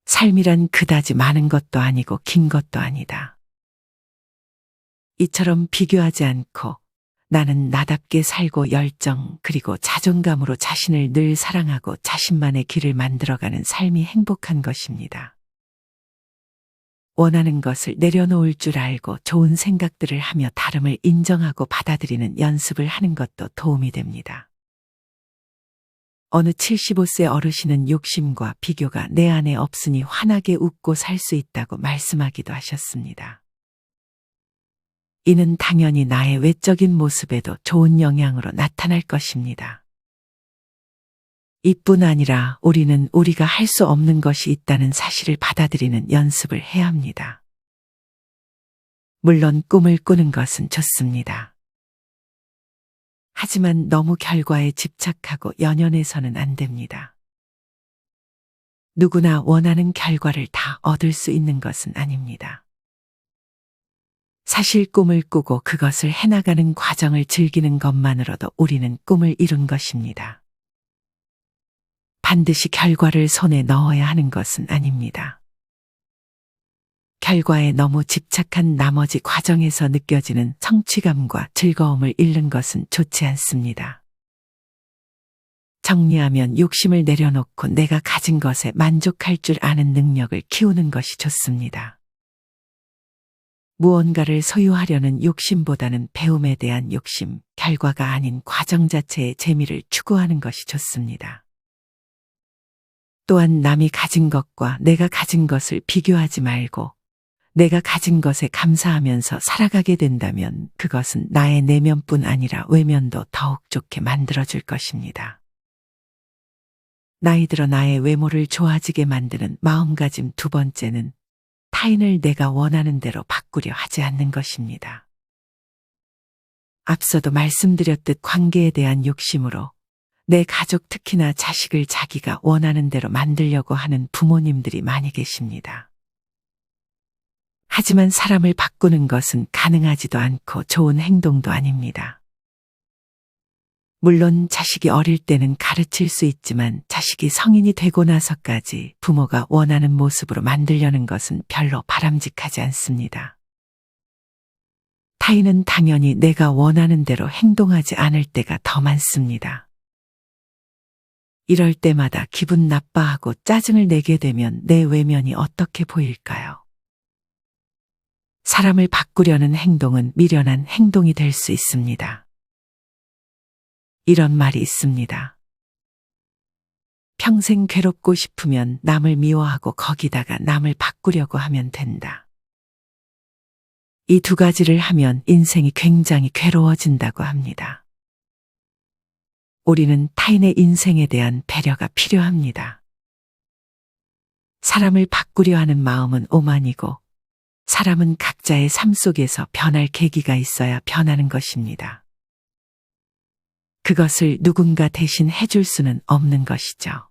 Speaker 2: 삶이란 그다지 많은 것도 아니고 긴 것도 아니다. 이처럼 비교하지 않고 나는 나답게 살고 열정 그리고 자존감으로 자신을 늘 사랑하고 자신만의 길을 만들어가는 삶이 행복한 것입니다. 원하는 것을 내려놓을 줄 알고 좋은 생각들을 하며 다름을 인정하고 받아들이는 연습을 하는 것도 도움이 됩니다. 어느 75세 어르신은 욕심과 비교가 내 안에 없으니 환하게 웃고 살 수 있다고 말씀하기도 하셨습니다. 이는 당연히 나의 외적인 모습에도 좋은 영향으로 나타날 것입니다. 이뿐 아니라 우리는 우리가 할 수 없는 것이 있다는 사실을 받아들이는 연습을 해야 합니다. 물론 꿈을 꾸는 것은 좋습니다. 하지만 너무 결과에 집착하고 연연해서는 안 됩니다. 누구나 원하는 결과를 다 얻을 수 있는 것은 아닙니다. 사실 꿈을 꾸고 그것을 해나가는 과정을 즐기는 것만으로도 우리는 꿈을 이룬 것입니다. 반드시 결과를 손에 넣어야 하는 것은 아닙니다. 결과에 너무 집착한 나머지 과정에서 느껴지는 성취감과 즐거움을 잃는 것은 좋지 않습니다. 정리하면 욕심을 내려놓고 내가 가진 것에 만족할 줄 아는 능력을 키우는 것이 좋습니다. 무언가를 소유하려는 욕심보다는 배움에 대한 욕심, 결과가 아닌 과정 자체의 재미를 추구하는 것이 좋습니다. 또한 남이 가진 것과 내가 가진 것을 비교하지 말고 내가 가진 것에 감사하면서 살아가게 된다면 그것은 나의 내면뿐 아니라 외면도 더욱 좋게 만들어줄 것입니다. 나이 들어 나의 외모를 좋아지게 만드는 마음가짐 두 번째는 타인을 내가 원하는 대로 바꾸려 하지 않는 것입니다. 앞서도 말씀드렸듯 관계에 대한 욕심으로 내 가족 특히나 자식을 자기가 원하는 대로 만들려고 하는 부모님들이 많이 계십니다. 하지만 사람을 바꾸는 것은 가능하지도 않고 좋은 행동도 아닙니다. 물론 자식이 어릴 때는 가르칠 수 있지만 자식이 성인이 되고 나서까지 부모가 원하는 모습으로 만들려는 것은 별로 바람직하지 않습니다. 타인은 당연히 내가 원하는 대로 행동하지 않을 때가 더 많습니다. 이럴 때마다 기분 나빠하고 짜증을 내게 되면 내 외면이 어떻게 보일까요? 사람을 바꾸려는 행동은 미련한 행동이 될 수 있습니다. 이런 말이 있습니다. 평생 괴롭고 싶으면 남을 미워하고 거기다가 남을 바꾸려고 하면 된다. 이 두 가지를 하면 인생이 굉장히 괴로워진다고 합니다. 우리는 타인의 인생에 대한 배려가 필요합니다. 사람을 바꾸려 하는 마음은 오만이고 사람은 각자의 삶 속에서 변할 계기가 있어야 변하는 것입니다. 그것을 누군가 대신 해줄 수는 없는 것이죠.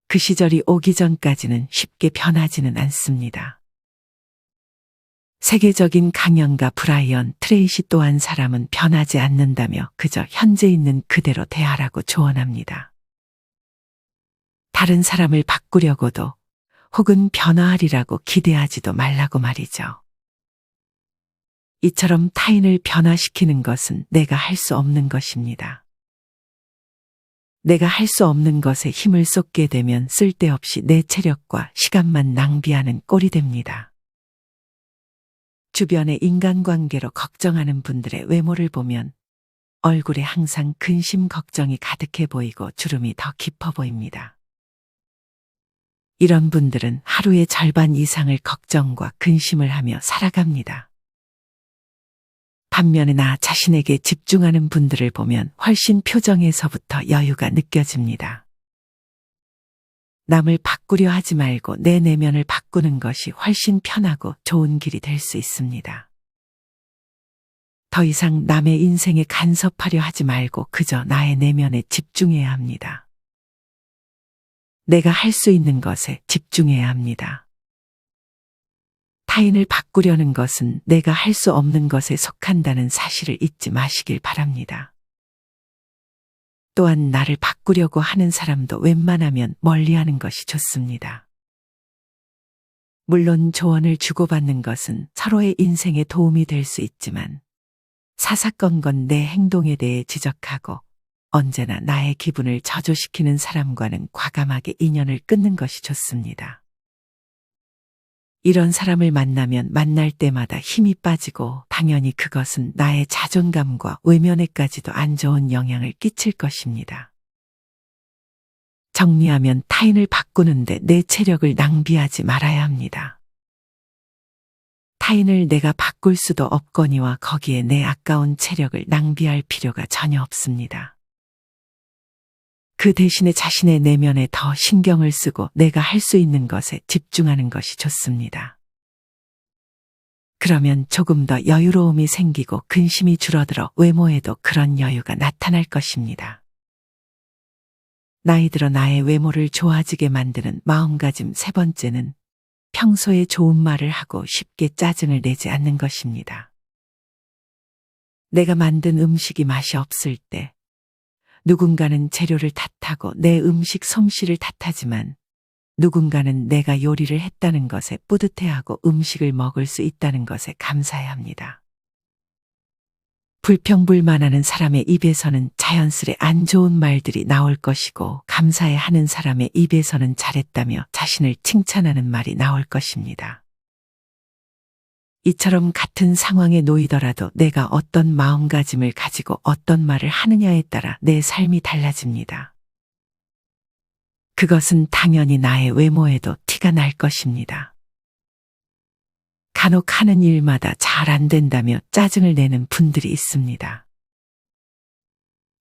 Speaker 2: 그 시절이 오기 전까지는 쉽게 변하지는 않습니다. 세계적인 강연가 브라이언 트레이시 또한 사람은 변하지 않는다며 그저 현재 있는 그대로 대하라고 조언합니다. 다른 사람을 바꾸려고도 혹은 변화하리라고 기대하지도 말라고 말이죠. 이처럼 타인을 변화시키는 것은 내가 할 수 없는 것입니다. 내가 할 수 없는 것에 힘을 쏟게 되면 쓸데없이 내 체력과 시간만 낭비하는 꼴이 됩니다. 주변의 인간관계로 걱정하는 분들의 외모를 보면 얼굴에 항상 근심 걱정이 가득해 보이고 주름이 더 깊어 보입니다. 이런 분들은 하루의 절반 이상을 걱정과 근심을 하며 살아갑니다. 반면에 나 자신에게 집중하는 분들을 보면 훨씬 표정에서부터 여유가 느껴집니다. 남을 바꾸려 하지 말고 내 내면을 바꾸는 것이 훨씬 편하고 좋은 길이 될 수 있습니다. 더 이상 남의 인생에 간섭하려 하지 말고 그저 나의 내면에 집중해야 합니다. 내가 할 수 있는 것에 집중해야 합니다. 타인을 바꾸려는 것은 내가 할 수 없는 것에 속한다는 사실을 잊지 마시길 바랍니다. 또한 나를 바꾸려고 하는 사람도 웬만하면 멀리하는 것이 좋습니다. 물론 조언을 주고받는 것은 서로의 인생에 도움이 될 수 있지만 사사건건 내 행동에 대해 지적하고 언제나 나의 기분을 저조시키는 사람과는 과감하게 인연을 끊는 것이 좋습니다. 이런 사람을 만나면 만날 때마다 힘이 빠지고 당연히 그것은 나의 자존감과 외면에까지도 안 좋은 영향을 끼칠 것입니다. 정리하면 타인을 바꾸는데 내 체력을 낭비하지 말아야 합니다. 타인을 내가 바꿀 수도 없거니와 거기에 내 아까운 체력을 낭비할 필요가 전혀 없습니다. 그 대신에 자신의 내면에 더 신경을 쓰고 내가 할 수 있는 것에 집중하는 것이 좋습니다. 그러면 조금 더 여유로움이 생기고 근심이 줄어들어 외모에도 그런 여유가 나타날 것입니다. 나이 들어 나의 외모를 좋아지게 만드는 마음가짐 세 번째는 평소에 좋은 말을 하고 쉽게 짜증을 내지 않는 것입니다. 내가 만든 음식이 맛이 없을 때 누군가는 재료를 탓하고 내 음식 솜씨를 탓하지만 누군가는 내가 요리를 했다는 것에 뿌듯해하고 음식을 먹을 수 있다는 것에 감사해야 합니다. 불평불만하는 사람의 입에서는 자연스레 안 좋은 말들이 나올 것이고 감사해하는 사람의 입에서는 잘했다며 자신을 칭찬하는 말이 나올 것입니다. 이처럼 같은 상황에 놓이더라도 내가 어떤 마음가짐을 가지고 어떤 말을 하느냐에 따라 내 삶이 달라집니다. 그것은 당연히 나의 외모에도 티가 날 것입니다. 간혹 하는 일마다 잘 안 된다며 짜증을 내는 분들이 있습니다.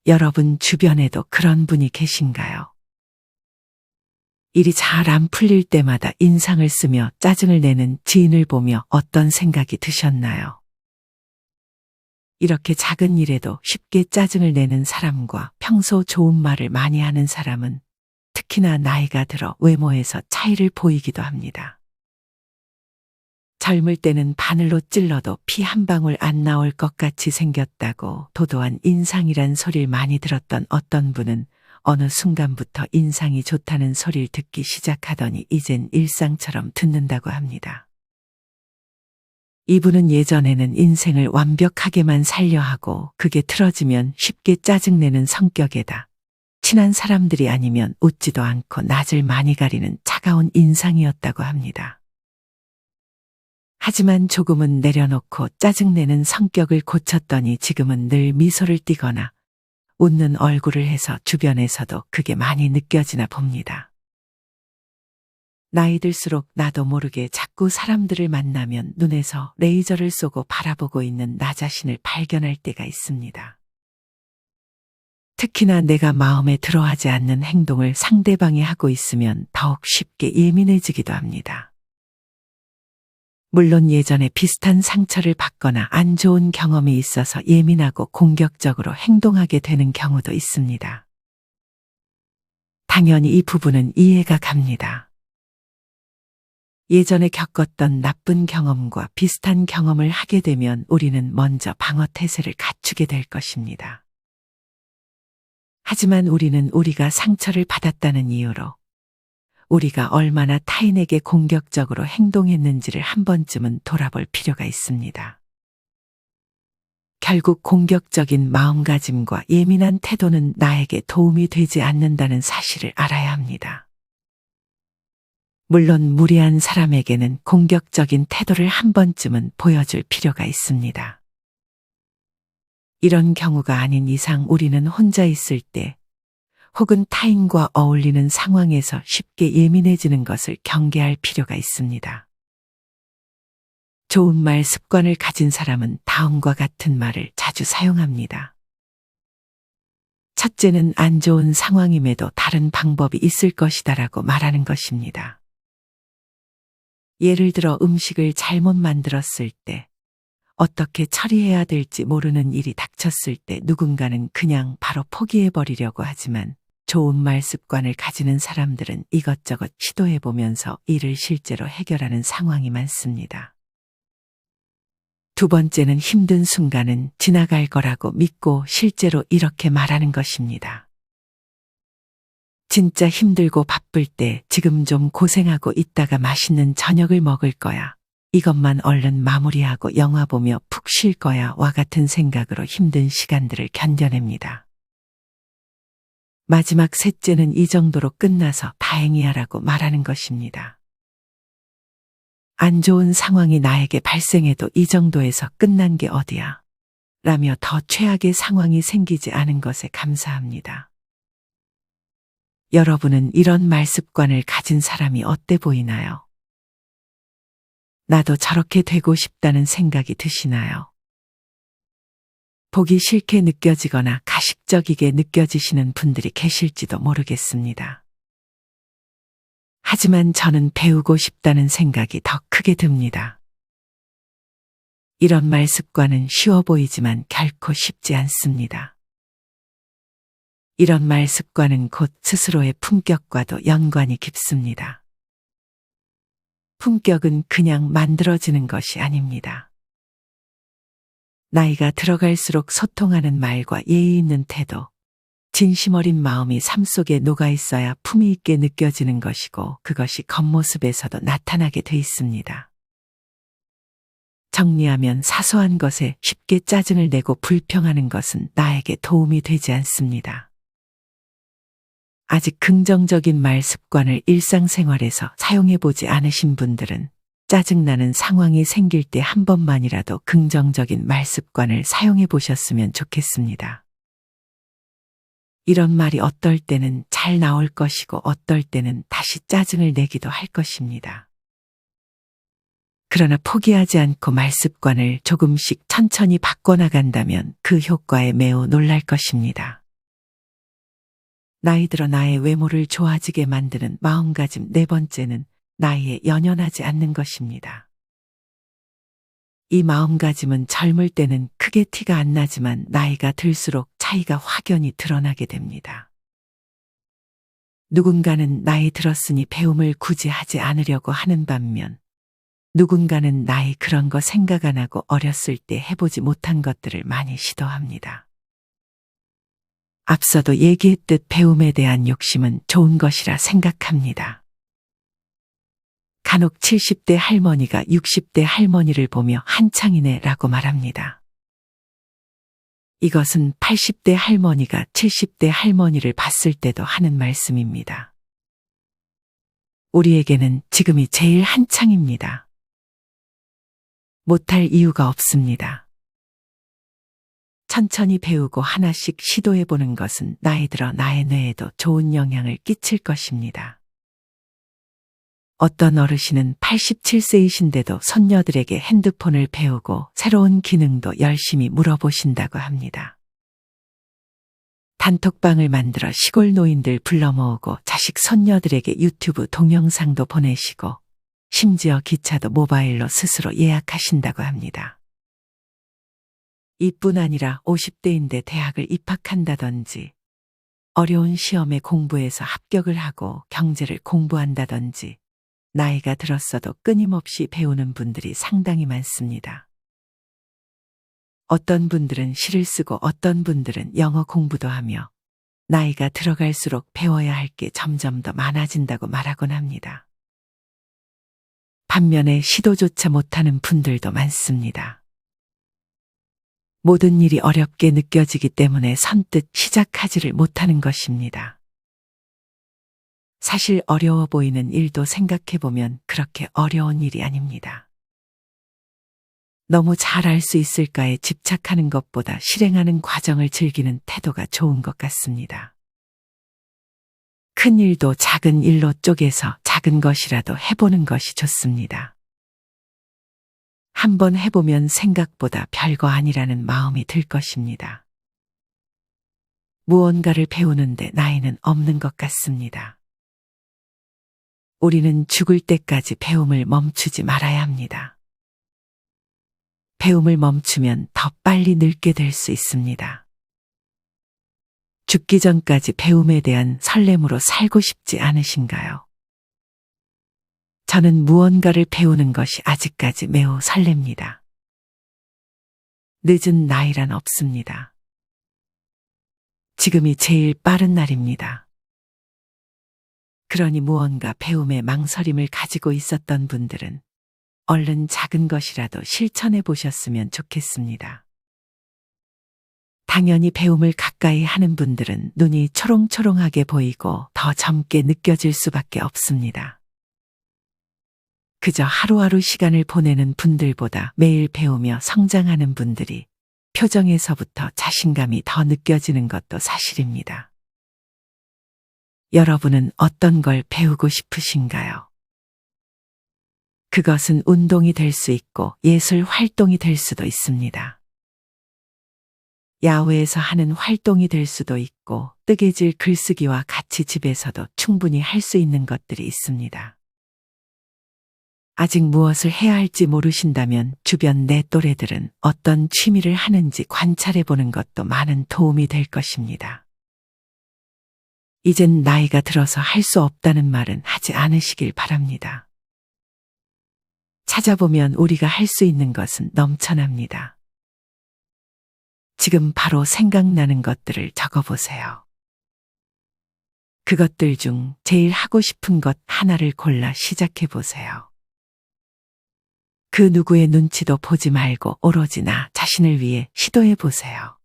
Speaker 2: 여러분 주변에도 그런 분이 계신가요? 일이 잘 안 풀릴 때마다 인상을 쓰며 짜증을 내는 지인을 보며 어떤 생각이 드셨나요? 이렇게 작은 일에도 쉽게 짜증을 내는 사람과 평소 좋은 말을 많이 하는 사람은 특히나 나이가 들어 외모에서 차이를 보이기도 합니다. 젊을 때는 바늘로 찔러도 피 한 방울 안 나올 것 같이 생겼다고 도도한 인상이란 소리를 많이 들었던 어떤 분은 어느 순간부터 인상이 좋다는 소리를 듣기 시작하더니 이젠 일상처럼 듣는다고 합니다. 이분은 예전에는 인생을 완벽하게만 살려 하고 그게 틀어지면 쉽게 짜증내는 성격에다 친한 사람들이 아니면 웃지도 않고 낯을 많이 가리는 차가운 인상이었다고 합니다. 하지만 조금은 내려놓고 짜증내는 성격을 고쳤더니 지금은 늘 미소를 띠거나 웃는 얼굴을 해서 주변에서도 그게 많이 느껴지나 봅니다. 나이 들수록 나도 모르게 자꾸 사람들을 만나면 눈에서 레이저를 쏘고 바라보고 있는 나 자신을 발견할 때가 있습니다. 특히나 내가 마음에 들어하지 않는 행동을 상대방이 하고 있으면 더욱 쉽게 예민해지기도 합니다. 물론 예전에 비슷한 상처를 받거나 안 좋은 경험이 있어서 예민하고 공격적으로 행동하게 되는 경우도 있습니다. 당연히 이 부분은 이해가 갑니다. 예전에 겪었던 나쁜 경험과 비슷한 경험을 하게 되면 우리는 먼저 방어 태세를 갖추게 될 것입니다. 하지만 우리는 우리가 상처를 받았다는 이유로 우리가 얼마나 타인에게 공격적으로 행동했는지를 한 번쯤은 돌아볼 필요가 있습니다. 결국 공격적인 마음가짐과 예민한 태도는 나에게 도움이 되지 않는다는 사실을 알아야 합니다. 물론 무례한 사람에게는 공격적인 태도를 한 번쯤은 보여줄 필요가 있습니다. 이런 경우가 아닌 이상 우리는 혼자 있을 때 혹은 타인과 어울리는 상황에서 쉽게 예민해지는 것을 경계할 필요가 있습니다. 좋은 말 습관을 가진 사람은 다음과 같은 말을 자주 사용합니다. 첫째는 안 좋은 상황임에도 다른 방법이 있을 것이다라고 말하는 것입니다. 예를 들어 음식을 잘못 만들었을 때 어떻게 처리해야 될지 모르는 일이 닥쳤을 때 누군가는 그냥 바로 포기해버리려고 하지만 좋은 말 습관을 가지는 사람들은 이것저것 시도해보면서 일을 실제로 해결하는 상황이 많습니다. 두 번째는 힘든 순간은 지나갈 거라고 믿고 실제로 이렇게 말하는 것입니다. 진짜 힘들고 바쁠 때 지금 좀 고생하고 있다가 맛있는 저녁을 먹을 거야. 이것만 얼른 마무리하고 영화 보며 푹 쉴 거야 와 같은 생각으로 힘든 시간들을 견뎌냅니다. 마지막 셋째는 이 정도로 끝나서 다행이야라고 말하는 것입니다. 안 좋은 상황이 나에게 발생해도 이 정도에서 끝난 게 어디야? 라며 더 최악의 상황이 생기지 않은 것에 감사합니다. 여러분은 이런 말습관을 가진 사람이 어때 보이나요? 나도 저렇게 되고 싶다는 생각이 드시나요? 보기 싫게 느껴지거나 가식적이게 느껴지시는 분들이 계실지도 모르겠습니다. 하지만 저는 배우고 싶다는 생각이 더 크게 듭니다. 이런 말습관은 쉬워 보이지만 결코 쉽지 않습니다. 이런 말습관은 곧 스스로의 품격과도 연관이 깊습니다. 품격은 그냥 만들어지는 것이 아닙니다. 나이가 들어갈수록 소통하는 말과 예의 있는 태도, 진심 어린 마음이 삶 속에 녹아 있어야 품위 있게 느껴지는 것이고 그것이 겉모습에서도 나타나게 돼 있습니다. 정리하면 사소한 것에 쉽게 짜증을 내고 불평하는 것은 나에게 도움이 되지 않습니다. 아직 긍정적인 말 습관을 일상생활에서 사용해 보지 않으신 분들은 짜증나는 상황이 생길 때 한 번만이라도 긍정적인 말 습관을 사용해 보셨으면 좋겠습니다. 이런 말이 어떨 때는 잘 나올 것이고 어떨 때는 다시 짜증을 내기도 할 것입니다. 그러나 포기하지 않고 말 습관을 조금씩 천천히 바꿔나간다면 그 효과에 매우 놀랄 것입니다. 나이 들어 나의 외모를 좋아지게 만드는 마음가짐 네 번째는 나이에 연연하지 않는 것입니다. 이 마음가짐은 젊을 때는 크게 티가 안 나지만 나이가 들수록 차이가 확연히 드러나게 됩니다. 누군가는 나이 들었으니 배움을 굳이 하지 않으려고 하는 반면 누군가는 나이 그런 거 생각 안 하고 어렸을 때 해보지 못한 것들을 많이 시도합니다. 앞서도 얘기했듯 배움에 대한 욕심은 좋은 것이라 생각합니다. 간혹 70대 할머니가 60대 할머니를 보며 한창이네 라고 말합니다. 이것은 80대 할머니가 70대 할머니를 봤을 때도 하는 말씀입니다. 우리에게는 지금이 제일 한창입니다. 못할 이유가 없습니다. 천천히 배우고 하나씩 시도해보는 것은 나이 들어 나의 뇌에도 좋은 영향을 끼칠 것입니다. 어떤 어르신은 87세이신데도 손녀들에게 핸드폰을 배우고 새로운 기능도 열심히 물어보신다고 합니다. 단톡방을 만들어 시골 노인들 불러 모으고 자식 손녀들에게 유튜브 동영상도 보내시고 심지어 기차도 모바일로 스스로 예약하신다고 합니다. 이뿐 아니라 50대인데 대학을 입학한다든지 어려운 시험에 공부해서 합격을 하고 경제를 공부한다든지 나이가 들었어도 끊임없이 배우는 분들이 상당히 많습니다. 어떤 분들은 시를 쓰고 어떤 분들은 영어 공부도 하며 나이가 들어갈수록 배워야 할 게 점점 더 많아진다고 말하곤 합니다. 반면에 시도조차 못하는 분들도 많습니다. 모든 일이 어렵게 느껴지기 때문에 선뜻 시작하지를 못하는 것입니다. 사실 어려워 보이는 일도 생각해보면 그렇게 어려운 일이 아닙니다. 너무 잘 알 수 있을까에 집착하는 것보다 실행하는 과정을 즐기는 태도가 좋은 것 같습니다. 큰 일도 작은 일로 쪼개서 작은 것이라도 해보는 것이 좋습니다. 한번 해보면 생각보다 별거 아니라는 마음이 들 것입니다. 무언가를 배우는데 나이는 없는 것 같습니다. 우리는 죽을 때까지 배움을 멈추지 말아야 합니다. 배움을 멈추면 더 빨리 늙게 될 수 있습니다. 죽기 전까지 배움에 대한 설렘으로 살고 싶지 않으신가요? 저는 무언가를 배우는 것이 아직까지 매우 설렙니다. 늦은 나이란 없습니다. 지금이 제일 빠른 날입니다. 그러니 무언가 배움에 망설임을 가지고 있었던 분들은 얼른 작은 것이라도 실천해 보셨으면 좋겠습니다. 당연히 배움을 가까이 하는 분들은 눈이 초롱초롱하게 보이고 더 젊게 느껴질 수밖에 없습니다. 그저 하루하루 시간을 보내는 분들보다 매일 배우며 성장하는 분들이 표정에서부터 자신감이 더 느껴지는 것도 사실입니다. 여러분은 어떤 걸 배우고 싶으신가요? 그것은 운동이 될 수 있고 예술 활동이 될 수도 있습니다. 야외에서 하는 활동이 될 수도 있고 뜨개질 글쓰기와 같이 집에서도 충분히 할 수 있는 것들이 있습니다. 아직 무엇을 해야 할지 모르신다면 주변 내 또래들은 어떤 취미를 하는지 관찰해 보는 것도 많은 도움이 될 것입니다. 이젠 나이가 들어서 할 수 없다는 말은 하지 않으시길 바랍니다. 찾아보면 우리가 할 수 있는 것은 넘쳐납니다. 지금 바로 생각나는 것들을 적어보세요. 그것들 중 제일 하고 싶은 것 하나를 골라 시작해 보세요. 그 누구의 눈치도 보지 말고 오로지 나 자신을 위해 시도해 보세요.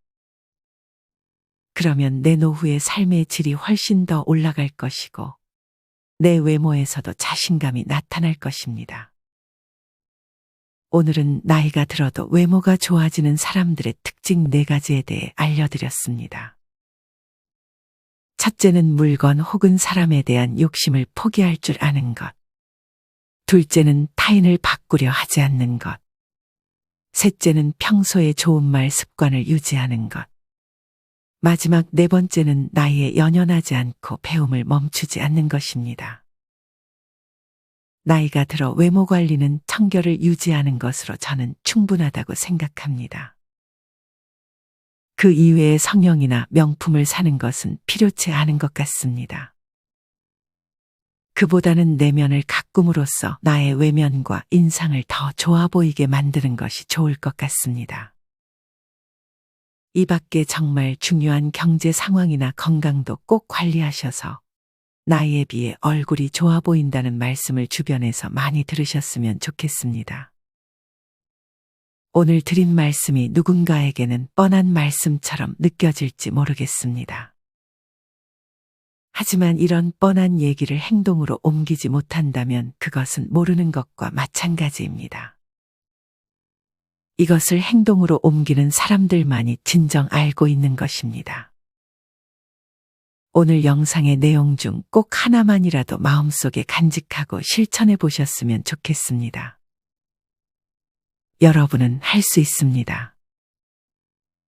Speaker 2: 그러면 내 노후의 삶의 질이 훨씬 더 올라갈 것이고 내 외모에서도 자신감이 나타날 것입니다. 오늘은 나이가 들어도 외모가 좋아지는 사람들의 특징 4가지에 대해 알려드렸습니다. 첫째는 물건 혹은 사람에 대한 욕심을 포기할 줄 아는 것. 둘째는 타인을 바꾸려 하지 않는 것. 셋째는 평소에 좋은 말 습관을 유지하는 것. 마지막 4번째는 나이에 연연하지 않고 배움을 멈추지 않는 것입니다. 나이가 들어 외모 관리는 청결을 유지하는 것으로 저는 충분하다고 생각합니다. 그 이외의 성형이나 명품을 사는 것은 필요치 않은 것 같습니다. 그보다는 내면을 가꿈으로써 나의 외면과 인상을 더 좋아 보이게 만드는 것이 좋을 것 같습니다. 이 밖에 정말 중요한 경제 상황이나 건강도 꼭 관리하셔서 나이에 비해 얼굴이 좋아 보인다는 말씀을 주변에서 많이 들으셨으면 좋겠습니다. 오늘 드린 말씀이 누군가에게는 뻔한 말씀처럼 느껴질지 모르겠습니다. 하지만 이런 뻔한 얘기를 행동으로 옮기지 못한다면 그것은 모르는 것과 마찬가지입니다. 이것을 행동으로 옮기는 사람들만이 진정 알고 있는 것입니다. 오늘 영상의 내용 중 꼭 하나만이라도 마음속에 간직하고 실천해 보셨으면 좋겠습니다. 여러분은 할 수 있습니다.